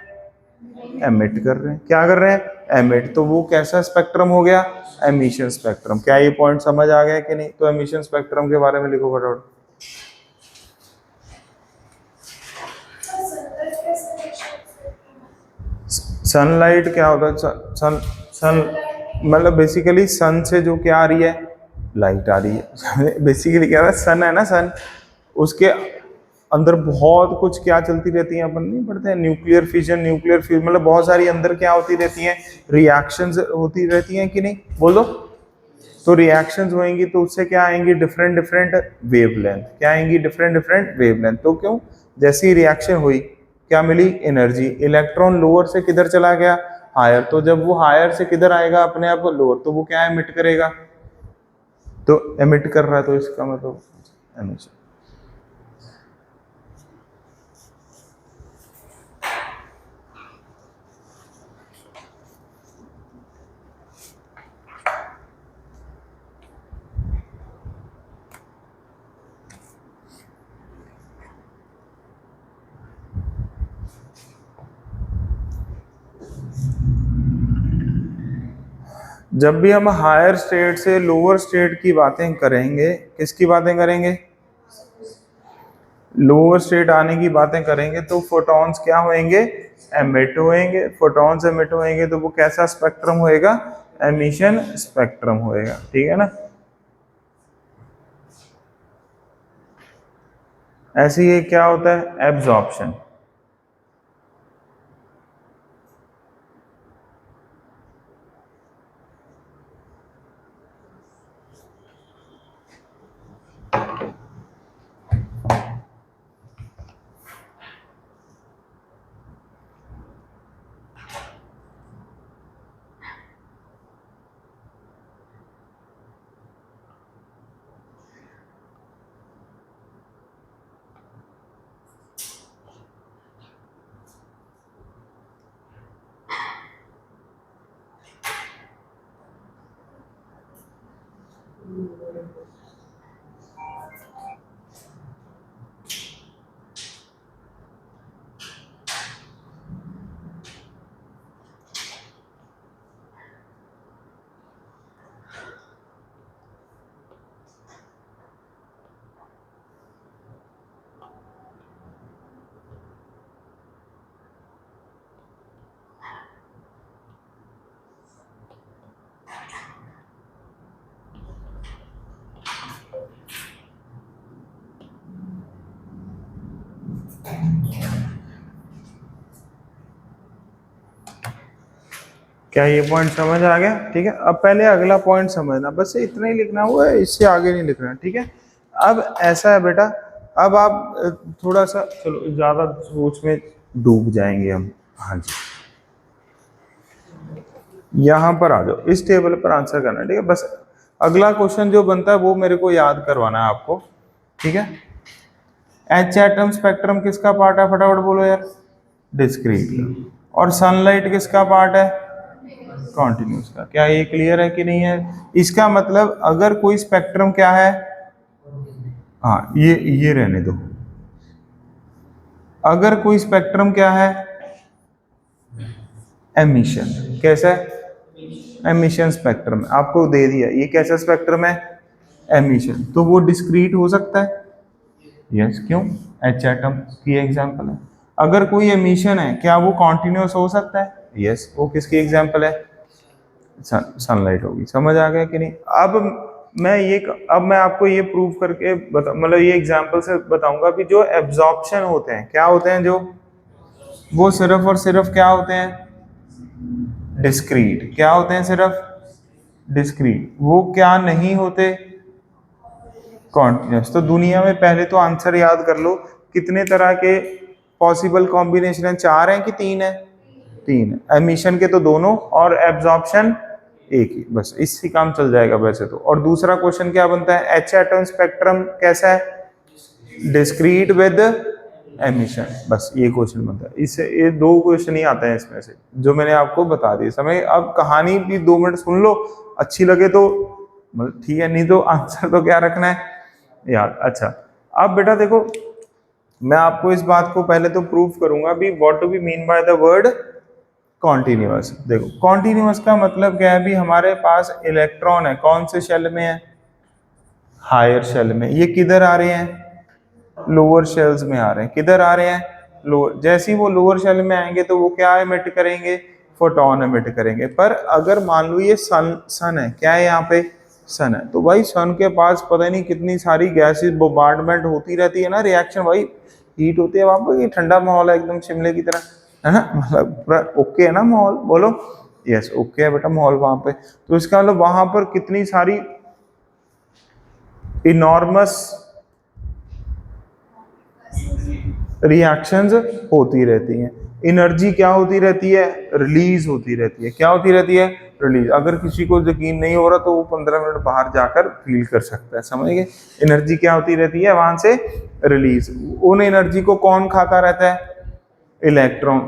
एमिट कर रहे हैं। क्या कर रहे हैं, एमिट। तो वो कैसा स्पेक्ट्रम हो गया, एमिशन स्पेक्ट्रम। क्या ये पॉइंट समझ आ गया कि नहीं। तो एमिशन स्पेक्ट्रम के बारे में लिखो फटाफट। सनलाइट क्या होता है, सन सन मतलब बेसिकली सन से जो क्या आ रही है, लाइट आ रही है। बेसिकली क्या है, सन है ना, सन, उसके अंदर बहुत कुछ क्या चलती रहती है, अपन नहीं पढ़ते हैं, न्यूक्लियर फिजन, न्यूक्लियर फ्यूजन, मतलब बहुत सारी अंदर क्या होती रहती हैं, रिएक्शंस होती रहती हैं कि नहीं, बोलो। तो रिएक्शंस होंगी तो उससे क्या आएंगी, डिफरेंट डिफरेंट वेवलेंथ। क्या आएंगी, डिफरेंट डिफरेंट वेवलेंथ। तो क्यों, जैसी रिएक्शन हुई क्या मिली, एनर्जी। इलेक्ट्रॉन लोअर से किधर चला गया, हायर। तो जब वो हायर से किधर आएगा, अपने आप लोअर, तो वो क्या एमिट करेगा, तो एमिट कर रहा है, तो इसका मतलब एमिशन। जब भी हम हायर स्टेट से लोअर स्टेट की बातें करेंगे, किसकी बातें करेंगे, लोअर स्टेट आने की बातें करेंगे, तो फोटॉन्स क्या होंगे, एमिट होंगे। फोटॉन्स एमिट होंगे तो वो कैसा स्पेक्ट्रम होएगा, एमिशन स्पेक्ट्रम होएगा। ठीक है ना। ऐसे ही क्या होता है, एब्जॉर्प्शन। क्या ये पॉइंट समझ आ गया, ठीक है। अब पहले अगला पॉइंट समझना, बस इतना ही लिखना हुआ है, इससे आगे नहीं लिखना, ठीक है। अब ऐसा है बेटा, अब आप थोड़ा सा, चलो ज्यादा सोच में डूब जाएंगे हम। हाँ जी, यहाँ पर आ जाओ, इस टेबल पर आंसर करना, ठीक है। बस अगला क्वेश्चन जो बनता है वो मेरे को याद करवाना है आपको, ठीक है। एच एटम स्पेक्ट्रम किसका पार्ट है, फटाफट बोलो यार, डिस्क्रीट। और सनलाइट किसका पार्ट है, कॉन्टिन्यूस का। क्या ये क्लियर है कि नहीं है। इसका मतलब अगर कोई स्पेक्ट्रम क्या है, हाँ ये रहने दो। अगर कोई स्पेक्ट्रम क्या है, एमिशन। कैसा है, एमिशन स्पेक्ट्रम आपको दे दिया, ये कैसा स्पेक्ट्रम है, एमिशन, तो वो डिस्क्रीट हो सकता है? यस, क्यों? एच एटम की एग्जांपल है। अगर कोई एमिशन है, क्या वो कॉन्टिन्यूस हो सकता है? यस, वो किसकी एग्जांपल है? सनलाइट होगी। समझ आ गया कि नहीं? अब मैं आपको ये प्रूव करके मतलब ये एग्जांपल से बताऊंगा कि जो एब्जॉर्प्शन होते हैं, क्या होते हैं, जो वो सिर्फ और सिर्फ क्या होते हैं? डिस्क्रीट। क्या होते हैं? सिर्फ डिस्क्रीट। वो क्या नहीं होते? कॉन्टिन्यूस। तो दुनिया में पहले तो आंसर याद कर लो, कितने तरह के पॉसिबल कॉम्बिनेशन है? 4 है कि 3 है? 3 है। एमिशन के तो दोनों, और एब्जॉर्प्शन एक ही, बस इससे काम चल जाएगा वैसे तो। और दूसरा क्वेश्चन क्या बनता है? एच एटम स्पेक्ट्रम कैसा है? Discrete with emission. बस ये क्वेश्चन बनता है। इससे ये 2 क्वेश्चन ही आते हैं इसमें से, जो मैंने आपको बता दिए। समय अब कहानी भी 2 मिनट सुन लो, अच्छी लगे तो ठीक है, नहीं तो आंसर तो क्या रखना है याद। अच्छा, अब बेटा देखो, मैं आपको इस बात को पहले तो प्रूव करूंगा भी what do we mean by the word continuous. देखो, कॉन्टिन्यूअस का मतलब क्या है? भी हमारे पास इलेक्ट्रॉन है, कौन से शेल में है? हायर शेल में। ये किधर आ रहे हैं? लोअर शेल्स में आ रहे हैं। किधर आ रहे हैं? लोअर। जैसे ही वो लोअर शेल में आएंगे तो वो क्या एमिट करेंगे? फोटोन एमिट करेंगे। पर अगर मान लो ये सन है, क्या है यहाँ पे? सन है, तो भाई सन के पास पता नहीं कितनी सारी गैसेस बोmbardment होती रहती है ना, रिएक्शन भाई, हीट होती है वहां पर। ये ठंडा माहौल है एकदम शिमले की तरह, है ना? मतलब पूरा ओके है ना माहौल? बोलो यस, ओके है बेटा माहौल वहां पे। तो इसका मतलब वहां पर कितनी सारी इनॉर्मस रिएक्शंस होती रहती हैं। एनर्जी क्या होती रहती है? रिलीज होती रहती है। क्या होती रहती है? रिलीज। अगर किसी को यकीन नहीं हो रहा तो वो 15 मिनट बाहर जाकर फील कर सकता है। समझ गए? एनर्जी क्या होती रहती है वहां से? रिलीज। उन एनर्जी को कौन खाता रहता है? इलेक्ट्रॉन।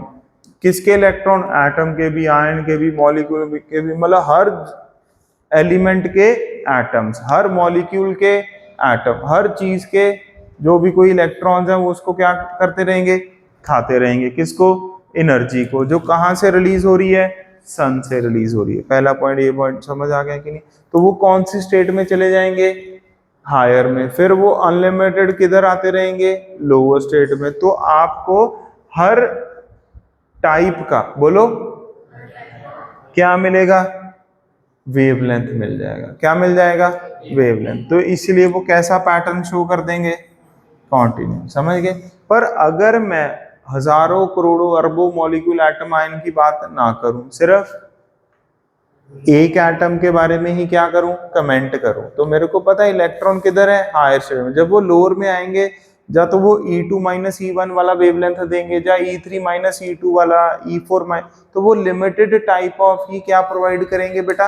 किसके इलेक्ट्रॉन? एटम के भी, आयन के भी, मॉलिक्यूल के भी, मतलब हर एलिमेंट के एटम्स, हर मॉलिक्यूल के एटम, हर चीज के जो भी कोई इलेक्ट्रॉन्स हैं वो उसको क्या करते रहेंगे? खाते रहेंगे। किसको? एनर्जी को। जो कहाँ से रिलीज हो रही है? सन से रिलीज हो रही है। पहला पॉइंट, ये पॉइंट समझ आ गया कि नहीं? तो वो कौन सी स्टेट में चले जाएंगे? हायर में। फिर वो अनलिमिटेड किधर आते रहेंगे? लोअर स्टेट में। तो आपको हर टाइप का, बोलो, क्या मिलेगा? वेवलेंथ मिल जाएगा। क्या मिल जाएगा? वेवलेंथ। तो इसलिए वो कैसा पैटर्न शो कर देंगे? कॉन्टिन्यू। समझ गए? पर अगर मैं हजारों करोड़ों अरबों मॉलिक्यूल एटम आयन की बात ना करूं, सिर्फ एक एटम के बारे में ही क्या करूं? कमेंट करूं, तो मेरे को पता है इलेक्ट्रॉन किधर है? हायर स्टेट में। जब वो लोअर में आएंगे, या तो वो E2 माइनस E1 वाला वेवलेंथ देंगे, या E3 माइनस E2 वाला, E4 माइनस, तो वो लिमिटेड टाइप ऑफ ही क्या प्रोवाइड करेंगे बेटा?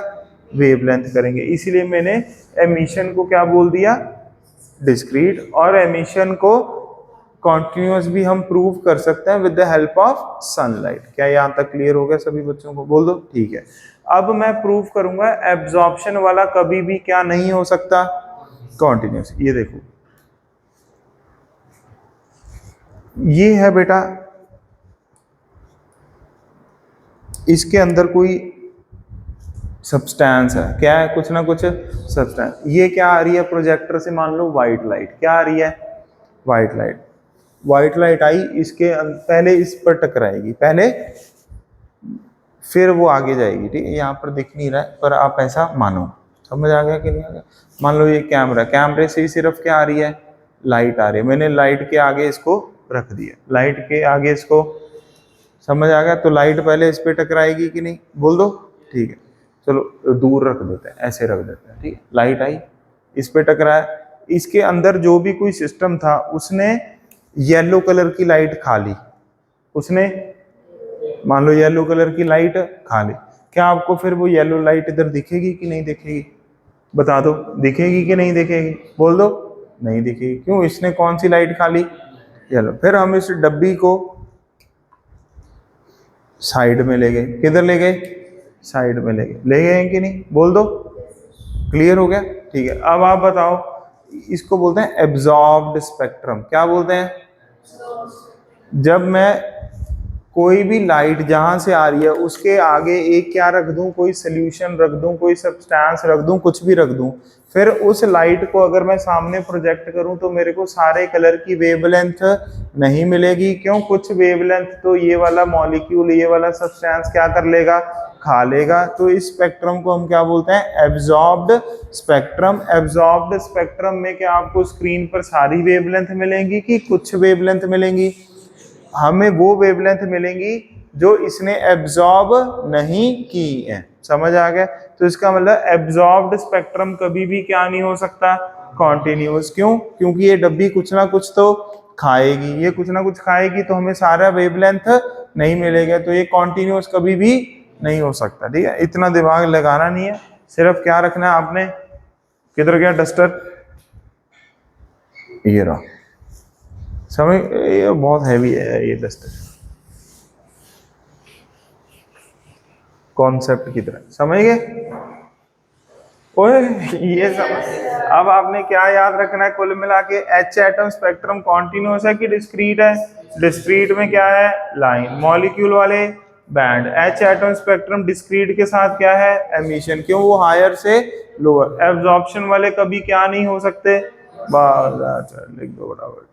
वेवलेंथ करेंगे। इसीलिए मैंने एमिशन को क्या बोल दिया? डिस्क्रीट। और एमिशन को कॉन्टिन्यूअस भी हम प्रूव कर सकते हैं with the help of sunlight. क्या यहाँ तक क्लियर हो गया सभी बच्चों को? बोल दो ठीक है। अब मैं प्रूव करूंगा एब्जॉर्प्शन वाला कभी भी क्या नहीं हो सकता? कॉन्टिन्यूअस। ये देखो, ये है बेटा, इसके अंदर कोई सब्सटेंस है। क्या है? कुछ ना कुछ सब्सटेंस। ये क्या आ रही है? प्रोजेक्टर से मान लो व्हाइट लाइट। क्या आ रही है? White light. व्हाइट लाइट आई, इसके पहले इस पर टकराएगी पहले, फिर वो आगे जाएगी। ठीक है, यहाँ पर दिख नहीं रहा है पर आप ऐसा मानो। समझ आ गया कि नहीं आ गया? मान लो ये कैमरा, कैमरे से ही सिर्फ क्या आ रही है? लाइट आ रही है। मैंने लाइट के आगे इसको रख दिया, लाइट के आगे इसको। समझ आ गया? तो लाइट पहले इस पे टकराएगी कि नहीं? बोल दो ठीक है। चलो दूर रख देते हैं, ऐसे रख देते हैं। ठीक है, लाइट आई, इस पे टकराया, इसके अंदर जो भी कोई सिस्टम था उसने येलो कलर की लाइट खा ली। उसने मान लो येलो कलर की लाइट खा ली। क्या आपको फिर वो येलो लाइट इधर दिखेगी कि नहीं दिखेगी? बता दो, दिखेगी कि नहीं दिखेगी? बोल दो नहीं दिखेगी। क्यों? इसने कौन सी लाइट खा ली? येलो। फिर हम इस डब्बी को साइड में ले गए। किधर ले गए? साइड में ले गए। ले गए कि नहीं? बोल दो क्लियर हो गया? ठीक है। अब आप बताओ, इसको बोलते हैं एब्जॉर्ब्ड स्पेक्ट्रम। क्या बोलते हैं? जब मैं कोई भी लाइट जहां से आ रही है उसके आगे एक क्या रख दूं? कोई सोल्यूशन रख दूं, कोई सब्सटेंस रख दूं, कुछ भी रख दूं, फिर उस लाइट को अगर मैं सामने प्रोजेक्ट करूं तो मेरे को सारे कलर की वेवलेंथ नहीं मिलेगी। क्यों? कुछ वेवलेंथ तो ये वाला मॉलिक्यूल, ये वाला सब्सटेंस क्या कर लेगा, खा लेगा। तो इस स्पेक्ट्रम को हम क्या बोलते हैं, एब्जॉर्ब्ड स्पेक्ट्रम। एब्जॉर्ब्ड स्पेक्ट्रम में क्या आपको स्क्रीन पर सारी वेवलेंथ मिलेंगी कि कुछ वेवलेंथ मिलेंगी? हमें वो वेवलेंथ मिलेंगी जो इसने एब्जॉर्ब नहीं की है। समझ आ गया? तो इसका मतलब एब्जॉर्ब्ड स्पेक्ट्रम कभी भी क्या नहीं हो सकता, कॉन्टिन्यूस। क्यों? क्योंकि ये डब्बी कुछ ना कुछ तो खाएगी, ये कुछ ना कुछ खाएगी, तो हमें सारा वेवलेंथ नहीं मिलेगा, तो ये कॉन्टिन्यूस कभी भी नहीं हो सकता। ठीक है, इतना दिमाग लगाना नहीं है, सिर्फ क्या रखना है आपने, किधर गया डस्टर, ये रहा। समझ? ये बहुत हैवी है ये डस्टर, कॉन्सेप्ट की तरह। समझ गए? ओए ये समझ। अब आपने क्या याद रखना है कुल मिला के, एच एटम स्पेक्ट्रम कॉन्टिन्यूस है कि डिस्क्रीट है? डिस्क्रीट में क्या है, लाइन। मॉलिक्यूल वाले band. H atom spectrum discrete के साथ क्या है, एमिशन। क्यों? वो हायर से लोअर। एब्जॉर्प्शन वाले कभी क्या नहीं हो सकते, लिख दो बराबर।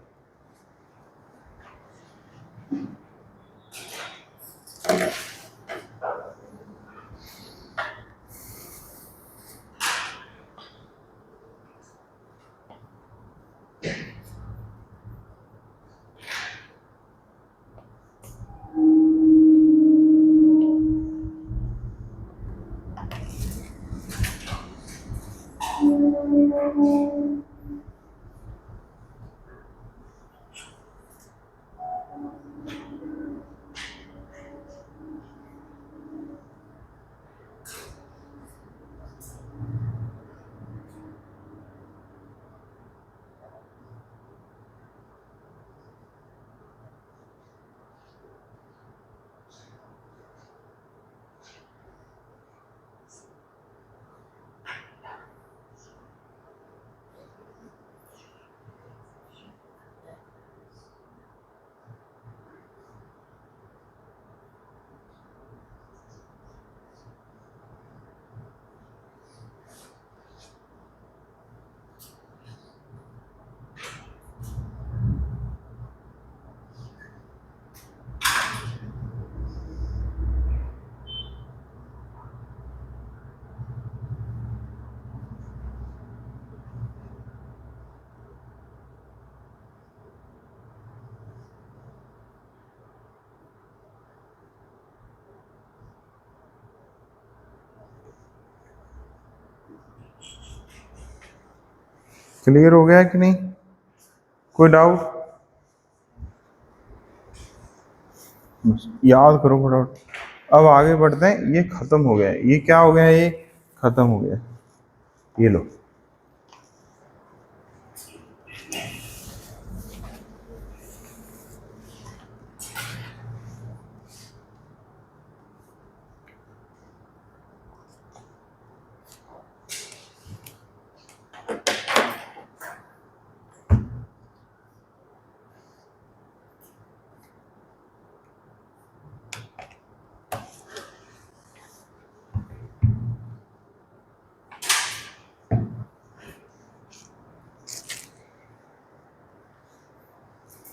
क्लियर हो गया कि नहीं? कोई डाउट? याद करो फटाफट। अब आगे बढ़ते हैं। ये खत्म हो गया है, ये क्या हो गया है, ये खत्म हो गया। ये लो,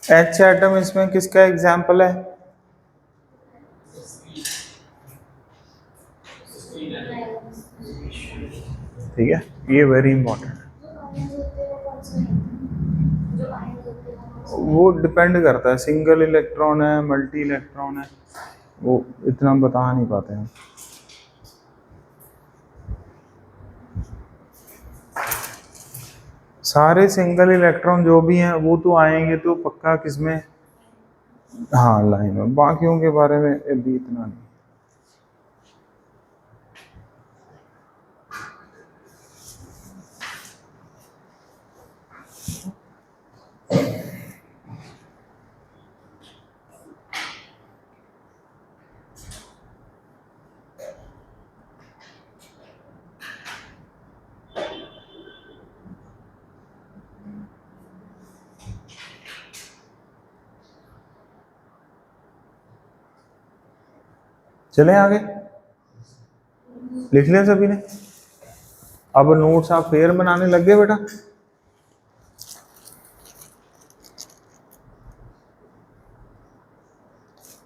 एच एटम इसमें किसका एग्जाम्पल है? ठीक है, ये वेरी इंपॉर्टेंट है। वो डिपेंड करता है, सिंगल इलेक्ट्रॉन है, मल्टी इलेक्ट्रॉन है, वो इतना बता नहीं पाते हैं। सारे सिंगल इलेक्ट्रॉन जो भी हैं वो तो आएंगे तो पक्का किसमें, हाँ लाइन में। बाकियों के बारे में अभी इतना नहीं। चलें आगे, लिख लिया सभी ने? अब नोट्स आप फेयर बनाने लग गए बेटा?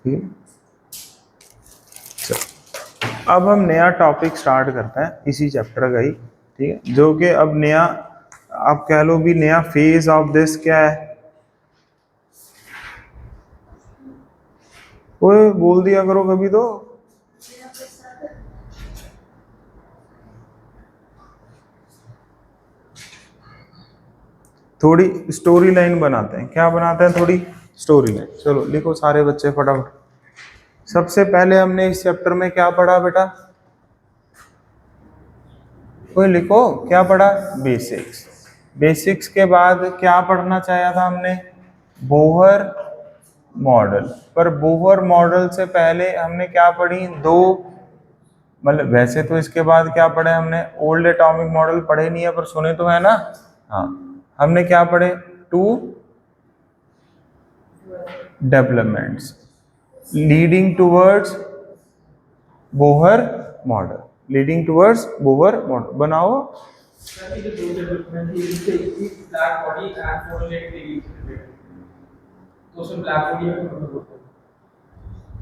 ठीक है, अब हम नया टॉपिक स्टार्ट करते हैं इसी चैप्टर का ही, ठीक है, जो कि अब नया आप कह लो भी नया फेज ऑफ दिस क्या है। ओए बोल दिया करो कभी तो। थोड़ी स्टोरी लाइन बनाते हैं, क्या बनाते हैं, थोड़ी स्टोरी लाइन। चलो लिखो सारे बच्चे फटाफट। सबसे पहले हमने इस चैप्टर में क्या पढ़ा बेटा? कोई लिखो क्या पढ़ा? बेसिक्स। बेसिक्स के बाद क्या पढ़ना चाहा था हमने? Bohr model. पर बोहर मॉडल से पहले हमने क्या पढ़ी? दो, मतलब वैसे तो इसके बाद क्या पढ़े हमने? ओल्ड एटॉमिक मॉडल पढ़े नहीं है पर सुने तो है ना। हाँ, हमने क्या पढ़े? Two developments leading towards Bohr model, leading towards Bohr model. बनाओ।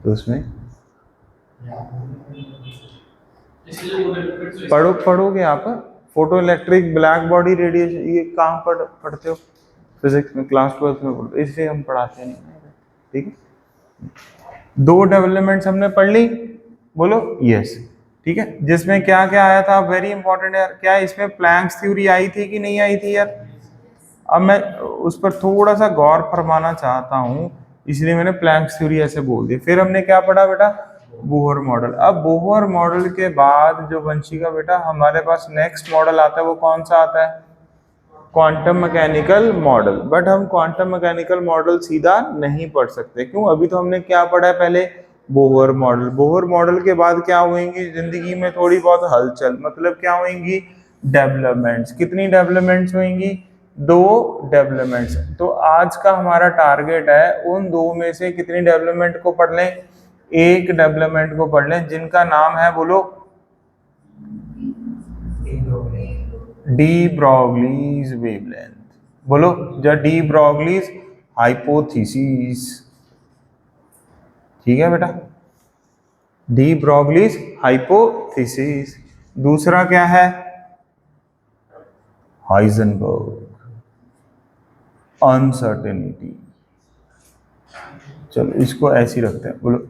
तो उसमें पढ़ोगे आप photo electric black body radiation, ये कहाँ पढ़ते हो? फिजिक्स में क्लास 12 में पढ़ते, इसलिए हम पढ़ाते नहीं। ठीक है, दो डेवलपमेंट्स हमने पढ़ ली, बोलो यस। ठीक है, जिसमें क्या क्या आया था? वेरी इंपॉर्टेंट यार, क्या इसमें प्लैंक्स थ्योरी आई थी कि नहीं आई थी यार? अब मैं उस पर थोड़ा सा गौर फरमाना चाहता हूँ, इसलिए मैंने प्लैंक्स थ्योरी ऐसे बोल दी। फिर हमने क्या पढ़ा बेटा? Bohr model. अब बोहर मॉडल के बाद जो वंशिका बेटा हमारे पास नेक्स्ट मॉडल आता है, वो कौन सा आता है? Quantum mechanical model. बट हम क्वांटम मैकेनिकल मॉडल सीधा नहीं पढ़ सकते, क्यों? अभी तो हमने क्या पढ़ा है पहले? Bohr model. बोहर मॉडल के बाद क्या होंगी जिंदगी में? थोड़ी बहुत हलचल, मतलब क्या होंगी? डेवलपमेंट्स। कितनी डेवलपमेंट्स होंगी? दो डेवलपमेंट्स। तो आज का हमारा टारगेट है उन दो में से कितनी डेवलपमेंट को पढ़ लें? एक डेवलपमेंट को पढ़ लें, जिनका नाम है, बोलो, डी ब्रॉगलीज वेवलेंथ। बोलो या डी ब्रॉगलीज हाइपोथेसिस। ठीक है बेटा, डी ब्रॉगलीज हाइपोथेसिस। दूसरा क्या है? Heisenberg uncertainty. चलो इसको ऐसे ही रखते हैं। बोलो,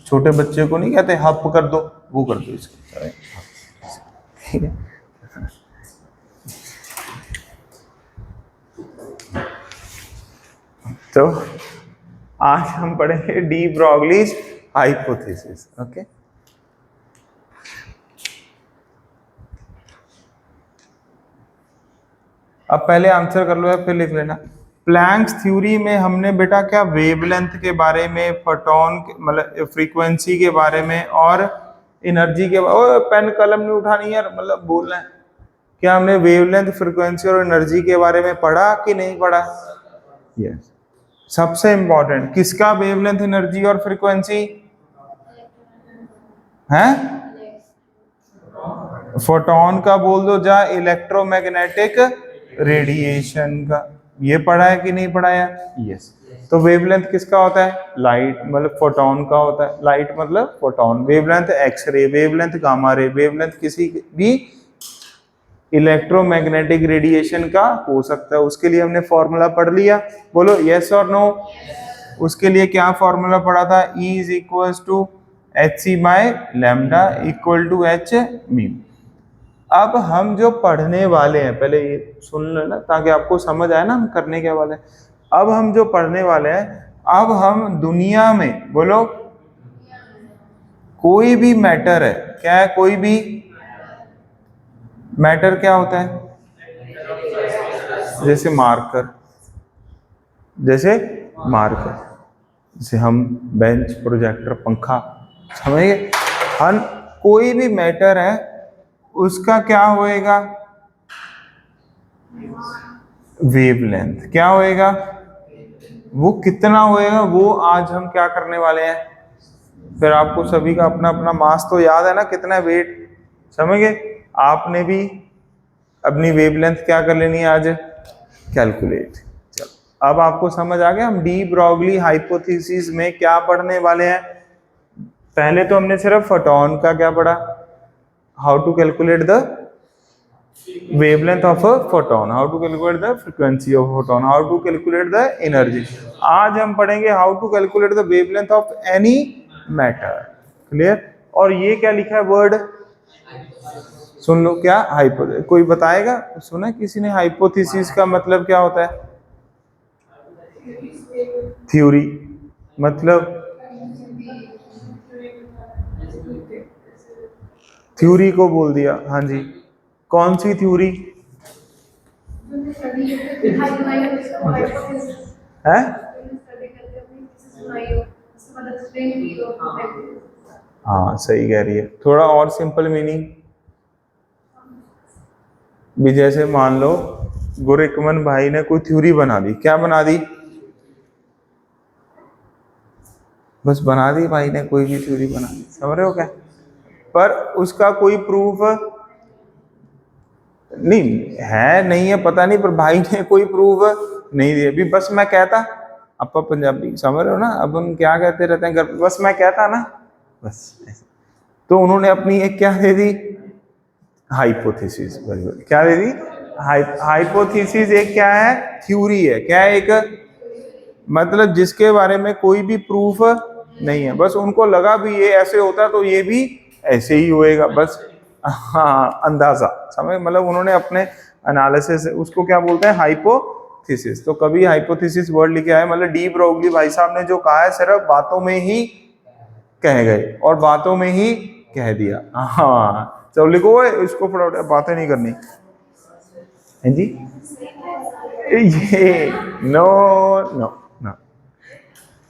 छोटे बच्चे को नहीं कहते हप कर दो, वो कर दो इसको। ठीक है, तो आज हम पढ़ेंगे डी ब्रॉगलीज हाइपोथेसिस। ओके, अब पहले आंसर कर लो या फिर लिख लेना। प्लैंक्स थ्योरी में हमने बेटा क्या वेवलेंथ के बारे में, फोटॉन मतलब फ्रीक्वेंसी के बारे में और एनर्जी के बारे। पेन कलम नहीं उठानी यार, मतलब बोलना है। क्या हमने वेवलेंथ, फ्रीक्वेंसी और एनर्जी के बारे में पढ़ा कि नहीं पढ़ा? यस। सबसे इंपॉर्टेंट किसका? वेवलेंथ, एनर्जी और फ्रीक्वेंसी है? फोटोन का बोल दो, जा इलेक्ट्रोमैग्नेटिक रेडिएशन का। ये पढ़ा है कि नहीं पढ़ा है? यस। तो वेवलेंथ किसका होता है? लाइट, मतलब फोटोन का होता है। लाइट मतलब photon. Wavelength X-ray, wavelength gamma ray, wavelength किसी भी इलेक्ट्रोमैग्नेटिक रेडिएशन का हो सकता है। उसके लिए हमने फॉर्मूला पढ़ लिया, बोलो यस और नो। उसके लिए क्या फॉर्मूला पढ़ा था? E is equal to h c by lambda equal to h mu. अब हम जो पढ़ने वाले हैं, पहले ये सुन लेना ताकि आपको समझ आए ना हम करने के वाले हैं। अब हम जो पढ़ने वाले हैं, अब हम दुनिया में, बोलो, कोई भी मैटर है, क्या है? कोई भी मैटर क्या होता है? जैसे मार्कर, जैसे मार्कर, जैसे हम बेंच, प्रोजेक्टर, पंखा, समझ गए? हर कोई भी मैटर है उसका क्या होएगा? वेवलेंथ। क्या होएगा? वो कितना होएगा वो आज हम क्या करने वाले हैं। फिर आपको सभी का अपना अपना मास तो याद है ना, कितना वेट, समझ गए? आपने भी अपनी वेवलेंथ क्या कर लेनी है आज, कैलकुलेट। चलो अब आपको समझ आ गया हम डी ब्रॉगली हाइपोथेसिस में क्या पढ़ने वाले हैं। पहले तो हमने सिर्फ फोटोन का क्या पढ़ा, how to calculate the wavelength of a photon, how to calculate the frequency of photon, how to calculate the energy। आज हम पढ़ेंगे how to calculate the wavelength of any matter। Clear. और ये क्या लिखा है वर्ड, सुन लो क्या, हाइपोथेसिस। कोई बताएगा, सुना किसी ने हाइपोथेसिस का मतलब क्या होता है? थ्योरी, मतलब थ्योरी को बोल दिया। हाँ जी, कौन सी थ्योरी है? हाँ सही कह रही है। थोड़ा और सिंपल मीनिंग भी, जैसे मान लो गुरकमन भाई ने कोई थ्योरी बना दी, क्या बना दी, बस बना दी भाई ने, कोई भी थ्योरी बना दी, समझ रहे हो क्या? पर उसका कोई प्रूफ नहीं है, नहीं है पता नहीं, पर भाई ने कोई प्रूफ नहीं दिया। अभी बस मैं कहता, आप पंजाबी समझ रहे हो ना, अब हम क्या कहते रहते हैं घर पे, बस मैं कहता ना, बस ऐसे। तो उन्होंने अपनी एक क्या दे दी, हाइपोथेसिस। क्या दे दी, हाइपोथेसिस। एक क्या है, थ्योरी है। क्या है, एक मतलब जिसके बारे में कोई भी प्रूफ नहीं है, बस उनको लगा भी ये ऐसे होता तो ये भी ऐसे ही होएगा, बस हाँ अंदाजा, समझ, मतलब उन्होंने अपने एनालिसिस, उसको क्या बोलते हैं, हाइपोथेसिस। तो कभी हाइपोथेसिस वर्ड लिखे आए, मतलब डी ब्रोगली भाई साहब ने जो कहा है सिर्फ बातों में ही कह गए और बातों में ही कह दिया। हाँ चलो लिखो, इसको फटाफट, बातें नहीं करनी है जी। ये नो नो नो,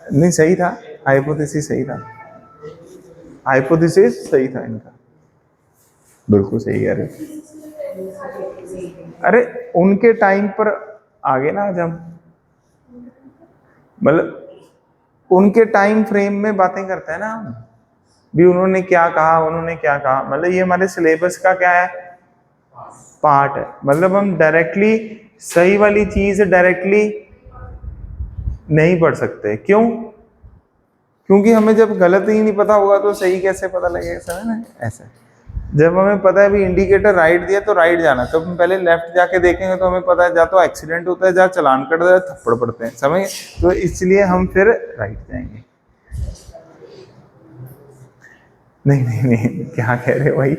नहीं सही था, हाइपोथेसिस सही था, हाइपोथेसिस सही था इनका, बिल्कुल सही कह रहे। अरे उनके टाइम पर आगे ना आज हम, मतलब उनके टाइम फ्रेम में बातें करते हैं ना हम भी, उन्होंने क्या कहा, उन्होंने क्या कहा, मतलब ये हमारे सिलेबस का क्या है, पार्ट है। मतलब हम डायरेक्टली सही वाली चीज डायरेक्टली नहीं पढ़ सकते, क्यों? क्योंकि हमें जब गलत ही नहीं पता होगा तो सही कैसे पता लगेगा, समझ ना ऐसा। जब हमें पता है भी इंडिकेटर राइट दिया तो राइट जाना, तो हम पहले लेफ्ट जाके देखेंगे तो हमें पता है जा तो एक्सीडेंट होता है, जा चलान कट जाए, थप्पड़ पड़ते हैं, समझ। तो इसलिए हम फिर राइट जाएंगे। नहीं नहीं नहीं, क्या कह रहे हो भाई?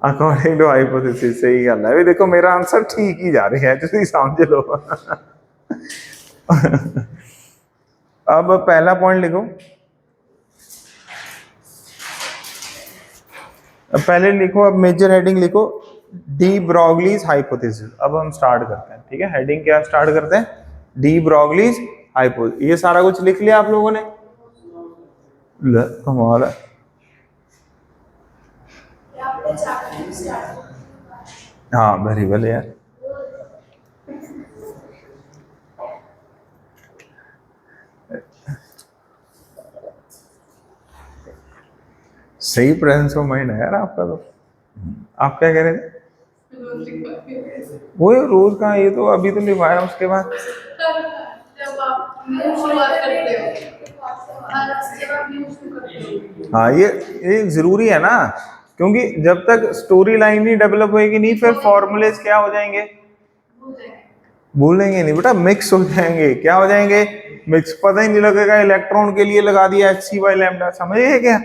अकॉर्डिंग टू हाइपोथेसिस, सही गल है। देखो मेरा आंसर ठीक ही जा रहा है, तुम समझ लो। अब पहला पॉइंट लिखो, अब पहले लिखो, अब मेजर हेडिंग लिखो, डी ब्रॉगलीज हाइपोथेसिस। अब हम स्टार्ट करते हैं, ठीक है। हेडिंग क्या स्टार्ट करते हैं, डी ब्रॉगलीज हाइपोथेसिस। ये सारा कुछ लिख लिया आप लोगों ने? कमाल है। हाँ वेरी वेल यार। सही प्रेजेंस ऑफ माइंड है यार आपका। तो आप क्या कह रहे थे? वो रोज का, ये तो अभी तो लिखवाया, उसके बाद हाँ ये जरूरी है ना, क्योंकि जब तक स्टोरी लाइन नहीं डेवलप होएगी नहीं, फिर फॉर्मूलेज क्या हो जाएंगे, भूलेंगे नहीं बेटा, मिक्स हो जाएंगे। क्या हो जाएंगे, मिक्स। पता ही नहीं लगेगा इलेक्ट्रॉन के लिए लगा दिया HC/λ, समझिए क्या।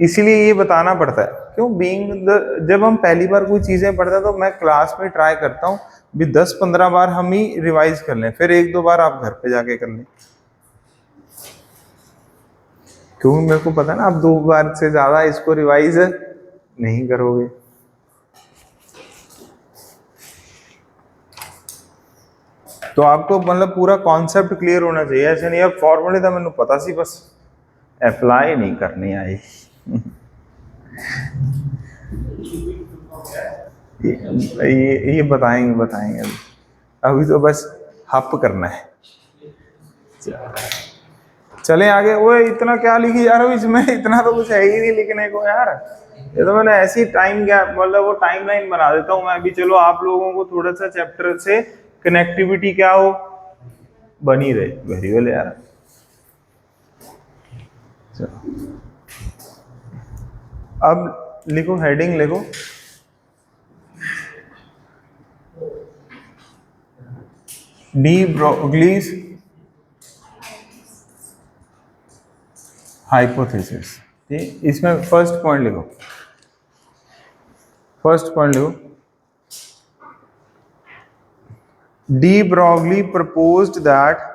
इसीलिए ये बताना पड़ता है, क्यों बीइंग जब हम पहली बार कोई चीजें पढ़ते हैं तो मैं क्लास में ट्राई करता हूँ भी 10-15 बार हम ही रिवाइज कर लें, फिर 1-2 बार आप घर पे जाके कर लें, क्योंकि मेरे को पता है ना आप 2 बार से ज्यादा इसको रिवाइज नहीं करोगे। तो आपको मतलब पूरा कॉन्सेप्ट क्लियर होना चाहिए, ऐसे नहीं अब फॉर्मूले तो मैंने पता सी, बस अप्लाई नहीं करनी आई। ये बताएंगे अभी तो बस हप करना है। चले आगे। ओए इतना क्या लिखी जा रहा हूँ इसमें, इतना तो कुछ है ही नहीं लिखने को यार। ये तो मैंने ऐसी टाइम गैप, मतलब वो टाइम लाइन बना देता हूँ मैं अभी। चलो आप लोगों को थोड़ा सा चैप्टर से कनेक्टिविटी क्या हो, बनी रहे। वेरी वेल यार। अब लिखो, हेडिंग लिखो, डी ब्रोगलीज हाइपोथेसिस। ठीक, इसमें फर्स्ट पॉइंट लिखो, फर्स्ट पॉइंट लिखो, de Broglie proposed that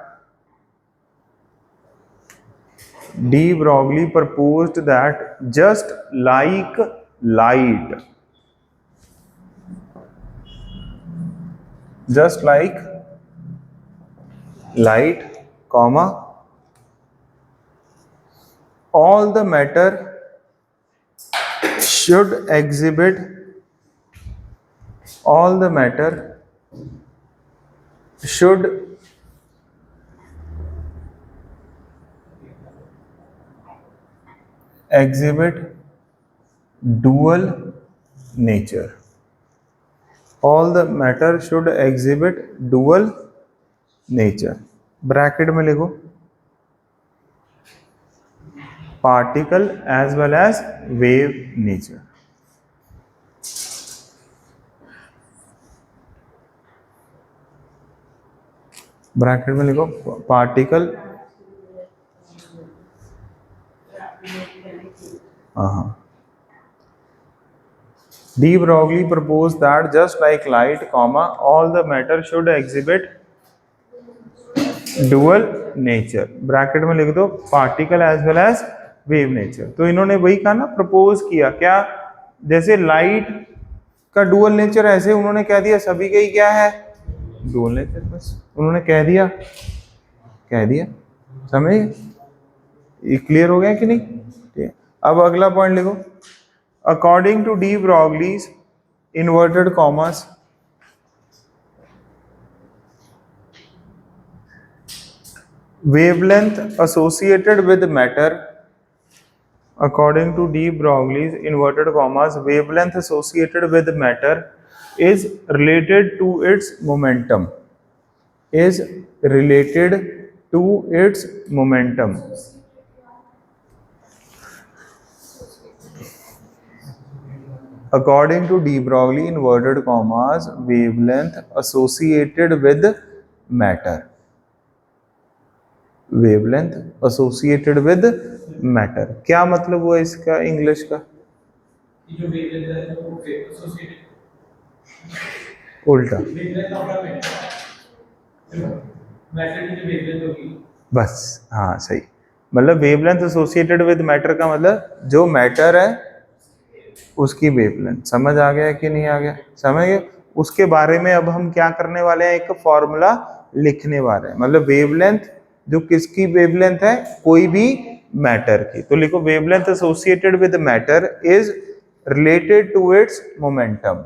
De Broglie proposed that just like light, just like light, comma, all the matter should exhibit, all the matter should exhibit dual nature, all the matter should exhibit dual nature। Bracket में लिखो, particle as well as wave nature। Bracket में लिखो particle, De Broglie proposed that just like light, comma, all the matter should exhibit dual nature। Bracket में लिख दो particle as well as wave nature. तो इन्होंने वही कहा ना, प्रपोज किया क्या, जैसे लाइट का डुअल नेचर, ऐसे उन्होंने कह दिया सभी का ही क्या है, डुअल नेचर। बस उन्होंने कह दिया, कह दिया, समझे? ये क्लियर हो गया कि नहीं? ठीक। अब अगला पॉइंट लिखो, according to de Broglie's inverted commas wavelength associated with matter, according to De Broglie's inverted commas, wavelength associated with matter is related to its momentum, is related to its momentum। According to De Broglie inverted commas, wavelength associated with matter, wavelength associated with matter. क्या मतलब हुआ इसका English का? जो wavelength है वो associated, उल्टा matter की जो वेवलेंथ होगी, बस हाँ सही। मतलब वेवलेंथ एसोसिएटेड विद मैटर का मतलब जो मैटर है उसकी वेवलेंथ। समझ आ गया कि नहीं आ गया? समझ गए? उसके बारे में अब हम क्या करने वाले हैं, एक फॉर्मूला लिखने वाले हैं। मतलब वेवलेंथ जो किसकी वेवलेंथ है, कोई भी मैटर की। तो लिखो wavelength associated with matter is related to its momentum.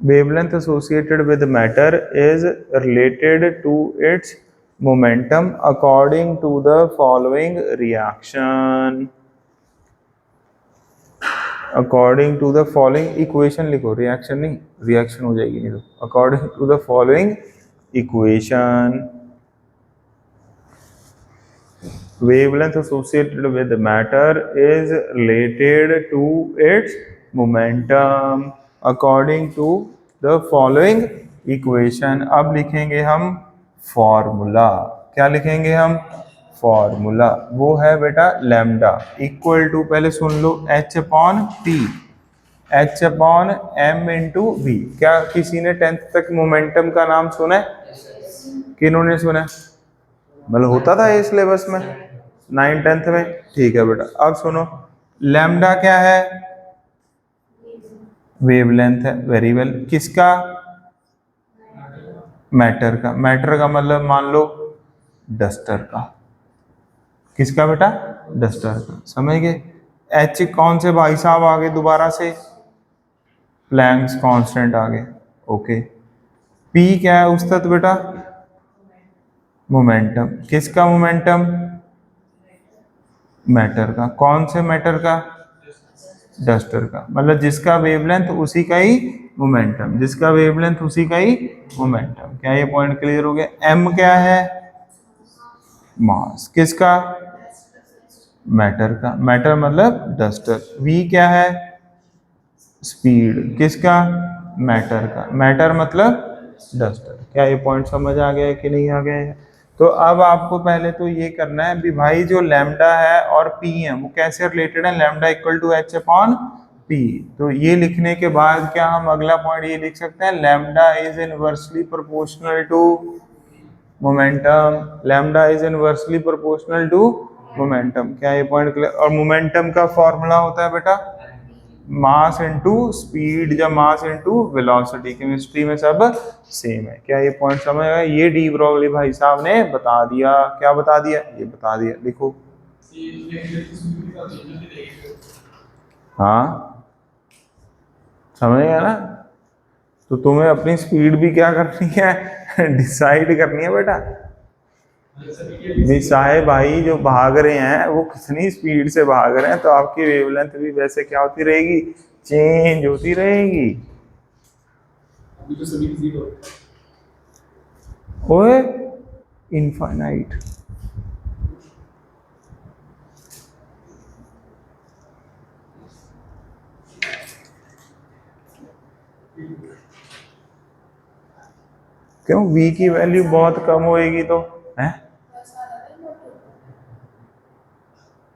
Wavelength associated with matter is related to its momentum according to the following reaction. According to the following equation लिखो, reaction नहीं, reaction हो जाएगी नहीं तो। According to the following equation, wavelength associated with matter is related to its momentum according to the following equation। अब लिखेंगे हम formula. क्या लिखेंगे हम? फॉर्मूला। वो है बेटा लैम्डा इक्वल टू, पहले सुन लो, h upon p, h upon m into v। क्या किसी ने 10th तक मोमेंटम का नाम सुना है? किन्होंने सुना है? मतलब होता था ये सिलेबस में 9 10th में? ठीक है बेटा। अब सुनो, लैम्डा क्या है? वेवलेंथ है। Very well. किसका? मैटर का। मैटर का मतलब मान लो डस्टर का। किसका बेटा? डस्टर का। समझ गए? एच कौन से भाई साहब आगे दोबारा से? प्लैंक्स कांस्टेंट आगे। ओके। पी क्या है उस तक बेटा? मोमेंटम। किसका मोमेंटम? मैटर का। कौन से मैटर का? डस्टर का। मतलब जिसका वेवलेंथ उसी का ही मोमेंटम, जिसका वेवलेंथ उसी का ही मोमेंटम। क्या ये पॉइंट क्लियर हो गया? एम क्या है? मास। किसका? मैटर का। मैटर मतलब डस्टर। वी क्या है? स्पीड। किसका? मैटर का। मैटर मतलब डस्टर। क्या ये पॉइंट समझ आ गया है कि नहीं आ गया है? तो अब आपको पहले तो ये करना है भी भाई जो लैम्डा है और पी है वो कैसे रिलेटेड है? Lambda equal to h upon p. तो ये लिखने के बाद क्या हम अगला पॉइंट ये लिख सकते हैं? Lambda is inversely proportional to momentum. Lambda is inversely proportional to momentum. क्या ये पॉइंट क्लियर? और मोमेंटम का फॉर्मूला होता है बेटा मास इनटू स्पीड या मास इनटू वेलोसिटी। केमिस्ट्री में सब सेम है। क्या ये पॉइंट समझ आया? ये डी ब्रोगली भाई साहब ने बता दिया। क्या बता दिया? ये बता दिया। लिखो। हाँ समझ गया ना? तो तुम्हें अपनी स्पीड भी क्या करनी है? डिसाइड करनी है बेटा। साहे भाई जो भाग रहे हैं वो कितनी स्पीड से भाग रहे हैं, तो आपकी वेवलेंथ भी वैसे क्या होती रहेगी? चेंज होती रहेगी। ओए इनफाइनाइट। क्यों? v की वैल्यू बहुत कम होएगी तो है,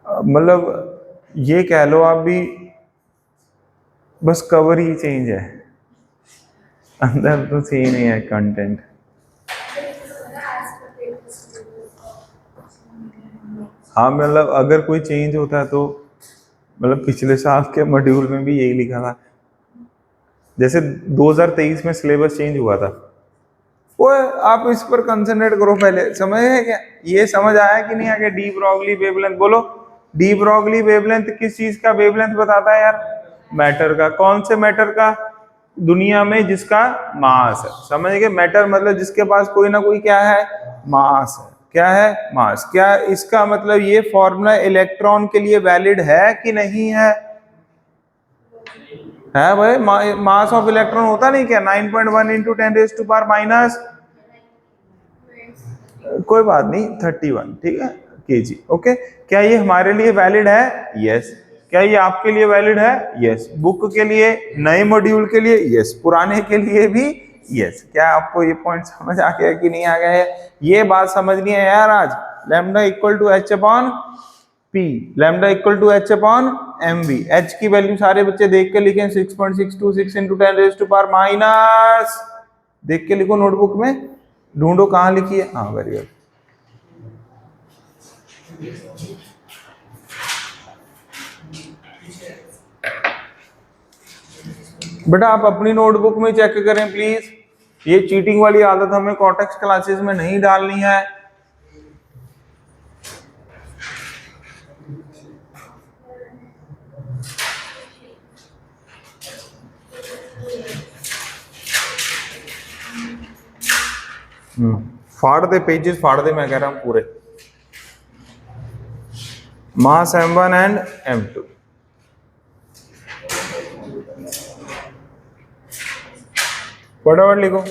मतलब ये कह लो आप भी, बस कवर ही चेंज है, अंदर तो सेम ही है कंटेंट। हाँ मतलब अगर कोई चेंज होता है तो, मतलब पिछले साल के मॉड्यूल में भी यही लिखा था, जैसे 2023 में सिलेबस चेंज हुआ था। वो आप इस पर कंसंट्रेट करो पहले। समझ है क्या? ये समझ आया कि नहीं आया? डी ब्रॉगली वेवलेंथ बोलो। डी ब्रॉगली वेवलेंथ किस चीज का वेवलेंथ बताता है यार? मैटर का। कौन से मैटर का? दुनिया में जिसका मास है। समझ गए? मैटर मतलब जिसके पास कोई ना कोई क्या है? मास है। क्या है? मास। क्या इसका मतलब ये फॉर्मूला इलेक्ट्रॉन के लिए वैलिड है कि नहीं है? है भाई। मास ऑफ इलेक्ट्रॉन होता नहीं क्या? 9.1 इंटू 10⁻⁻, कोई बात नहीं 31, ठीक है, केजी। ओके। क्या ये हमारे लिए वैलिड है? यस। क्या ये आपके लिए वैलिड है? यस। बुक के लिए, नए मॉड्यूल के लिए यस, पुराने के लिए भी यस। क्या आपको ये पॉइंट समझ आ गया कि नहीं आ गया है? ये बात समझनी है यार आज। Lambda equal to h upon p, lambda equal to h upon m v. H की वैल्यू सारे बच्चे देख के लिखें 6.626 इंटू 10⁻⁻। देख के लिखो नोटबुक में, ढूंढो कहाँ लिखी है। हाँ वेरी गुड। बेटा आप अपनी नोटबुक में चेक करें प्लीज। ये चीटिंग वाली आदत हमें कॉर्टेक्स क्लासेस में नहीं डालनी है। फाड़ दे पेजेस, फाड़ दे, मैं कह रहा हूं पूरे। मास m1 एंड m2। फटाफट लिखो।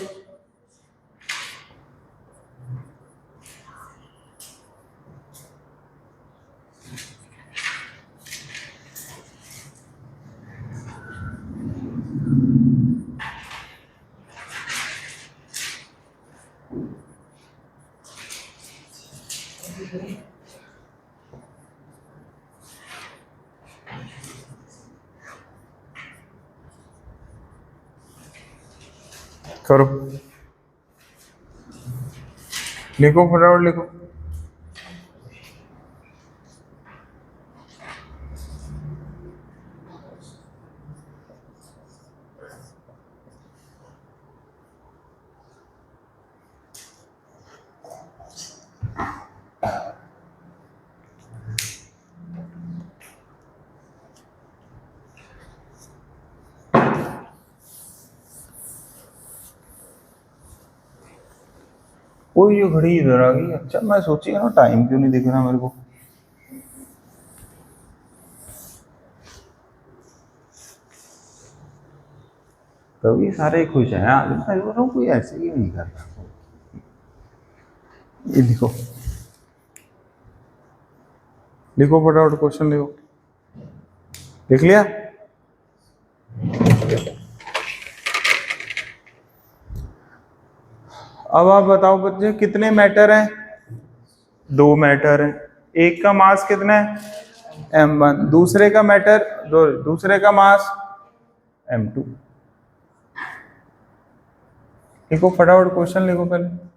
करो, लिखो फटाफट लिखो। कोई ये घड़ी इधर आ गई। अच्छा मैं सोची ना टाइम क्यों नहीं दिख रहा मेरे को। तभी सारे खुश हैं। आज मैं बोल रहा हूँ कोई ऐसे ही नहीं कर रहा। ये लिखो, लिखो फटाफट क्वेश्चन लिखो। लिख लिया? अब आप बताओ बच्चे, कितने मैटर हैं? 2 मैटर हैं। एक का मास कितना है? m1। दूसरे का मैटर, दूसरे का मास m2। लिखो फटाफट क्वेश्चन लिखो पहले।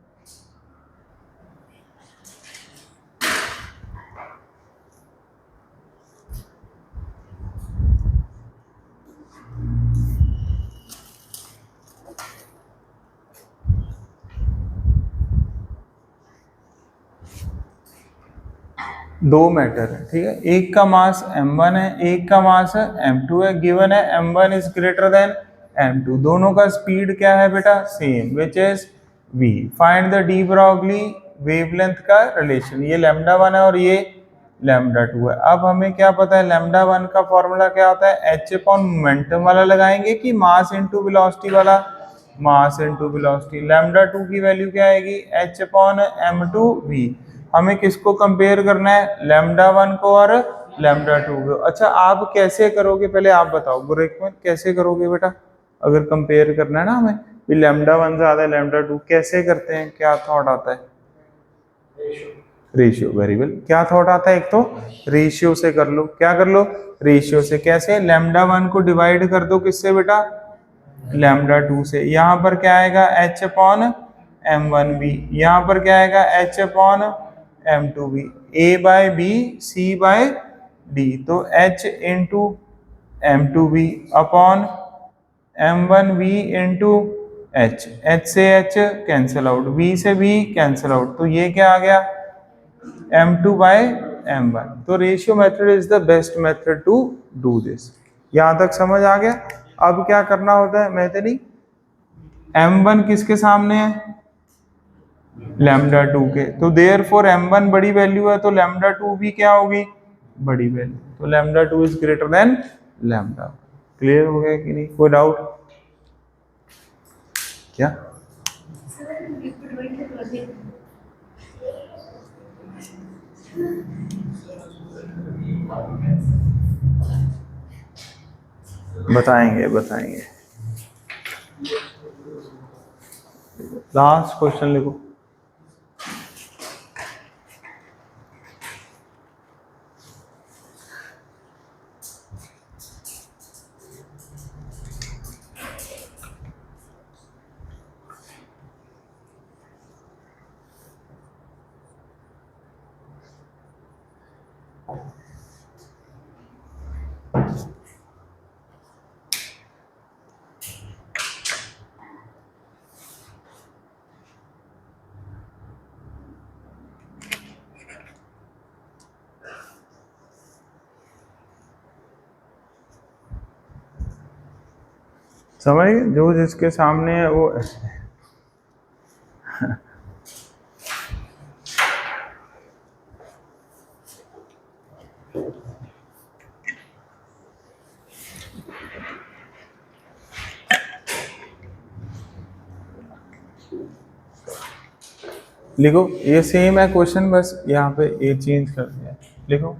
दो मैटर है, ठीक है। एक का मास m1 है, एक का मास m2 है। गिवन है m1 is greater than m2। दोनों का स्पीड क्या है बेटा? Same, which is v। Find the de Broglie wavelength का रिलेशन। ये λ1 है और ये λ2 है। अब हमें क्या पता है, λ1 का फॉर्मूला क्या होता है? h अपॉन मोमेंटम वाला लगाएंगे कि मास इनटू वेलोसिटी वाला? Mass into velocity. λ2 की वैल्यू क्या आएगी? h upon m2 v। हमें किसको कंपेयर करना है? λ1 को और λ2 को। अच्छा, आप कैसे करोगे पहले आप बताओ ब्रेकमैन, कैसे करोगे बेटा अगर कंपेयर करना है ना हमें? λ1 ज्यादा है λ2, कैसे करते हैं? क्या थॉट आता है? रेशियो। Very well. क्या थॉट आता है? एक तो रेशियो से कर लो। क्या कर लो? रेशियो से। कैसे? λ1 को डिवाइड कर दो किससे बेटा? λ2 से। यहाँ पर क्या आएगा? h upon m1b। यहाँ पर क्या आएगा? h upon m2b। a by b, c by d। तो h into m2b upon m1b into h। h से h कैंसिल आउट, b से b कैंसिल आउट। तो ये क्या आ गया? m2 by m1। तो ratio method is the best method to do this. यहां तक समझ आ गया? अब क्या करना होता है मैथनी? m1 किसके सामने है? λ2 के। तो देयरफॉर m1 बड़ी वैल्यू है तो λ2 भी क्या होगी? बड़ी वैल्यू। तो λ2 इज ग्रेटर देन λ। क्लियर हो गया कि नहीं? कोई डाउट? क्या? बताएंगे बताएंगे। लास्ट क्वेश्चन लिखो। समझ गए? जो जिसके सामने है वो लिखो। ये सेम है क्वेश्चन, बस यहाँ पे ये चेंज कर दिया। लिखो।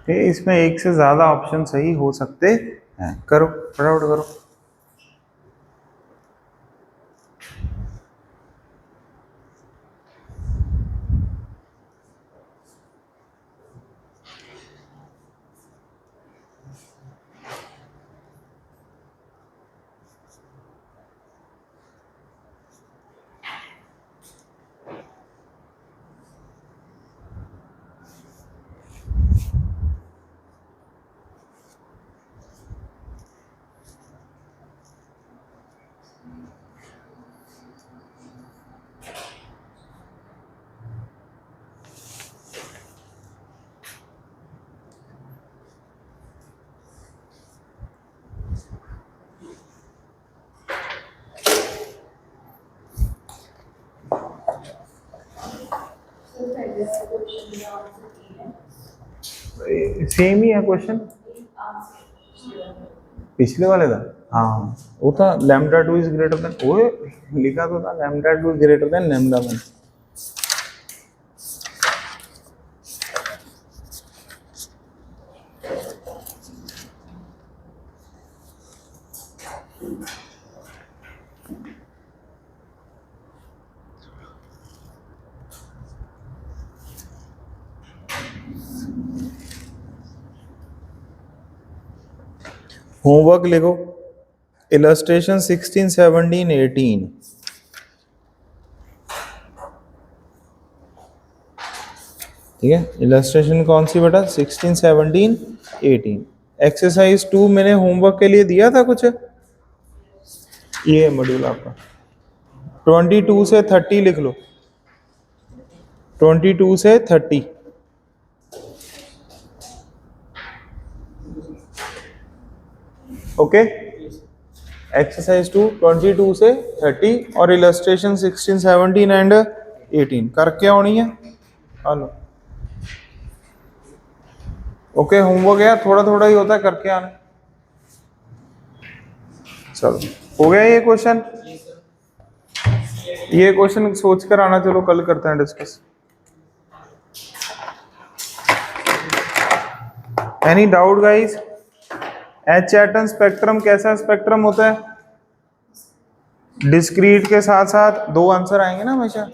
इसमें एक से ज्यादा ऑप्शन सही हो सकते हैं। करो फटाफट करो। सेम ही है क्वेश्चन पिछले वाले का। हाँ वो था लैम्डा 2 इज ग्रेटर देन, ओए लिखा तो था lambda 2 is greater than lambda 1। Homework लिखो इलस्ट्रेशन 16, 17, 18। ठीक है, इलस्ट्रेशन कौन सी बेटा? 16, 17, 18। एक्सरसाइज 2 मैंने होमवर्क के लिए दिया था कुछ, ये मॉड्यूल आपका 22 से 30 लिख लो, 22 से 30। ओके, एक्सरसाइज 2 22 से 30 और इलस्ट्रेशन 16, 17 एंड 18 करके आनी है। हेलो ओके, होमवर्क है थोड़ा थोड़ा ही होता है, करके आना। चलो हो गया ये क्वेश्चन, ये क्वेश्चन सोच कर आना। चलो कल करते हैं discuss. Any doubt guys? H atom spectrum कैसा स्पेक्ट्रम होता है? डिस्क्रीट के साथ साथ दो आंसर आएंगे ना हमेशा,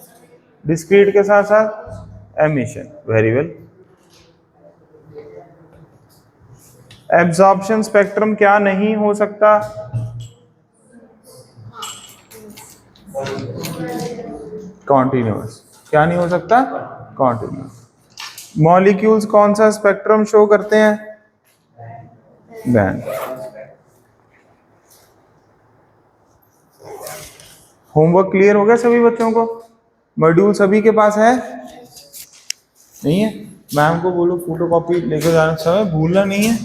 डिस्क्रीट के साथ साथ emission. Very well. Absorption spectrum क्या नहीं हो सकता? कॉन्टिन्यूअस। क्या नहीं हो सकता? कॉन्टिन्यूअस। मॉलिक्यूल्स कौन सा स्पेक्ट्रम शो करते हैं? बैंड। होमवर्क क्लियर हो गया सभी बच्चों को? मॉड्यूल सभी के पास है? नहीं है? मैम को बोलो फोटोकॉपी लेकर जाना, समय भूलना नहीं है।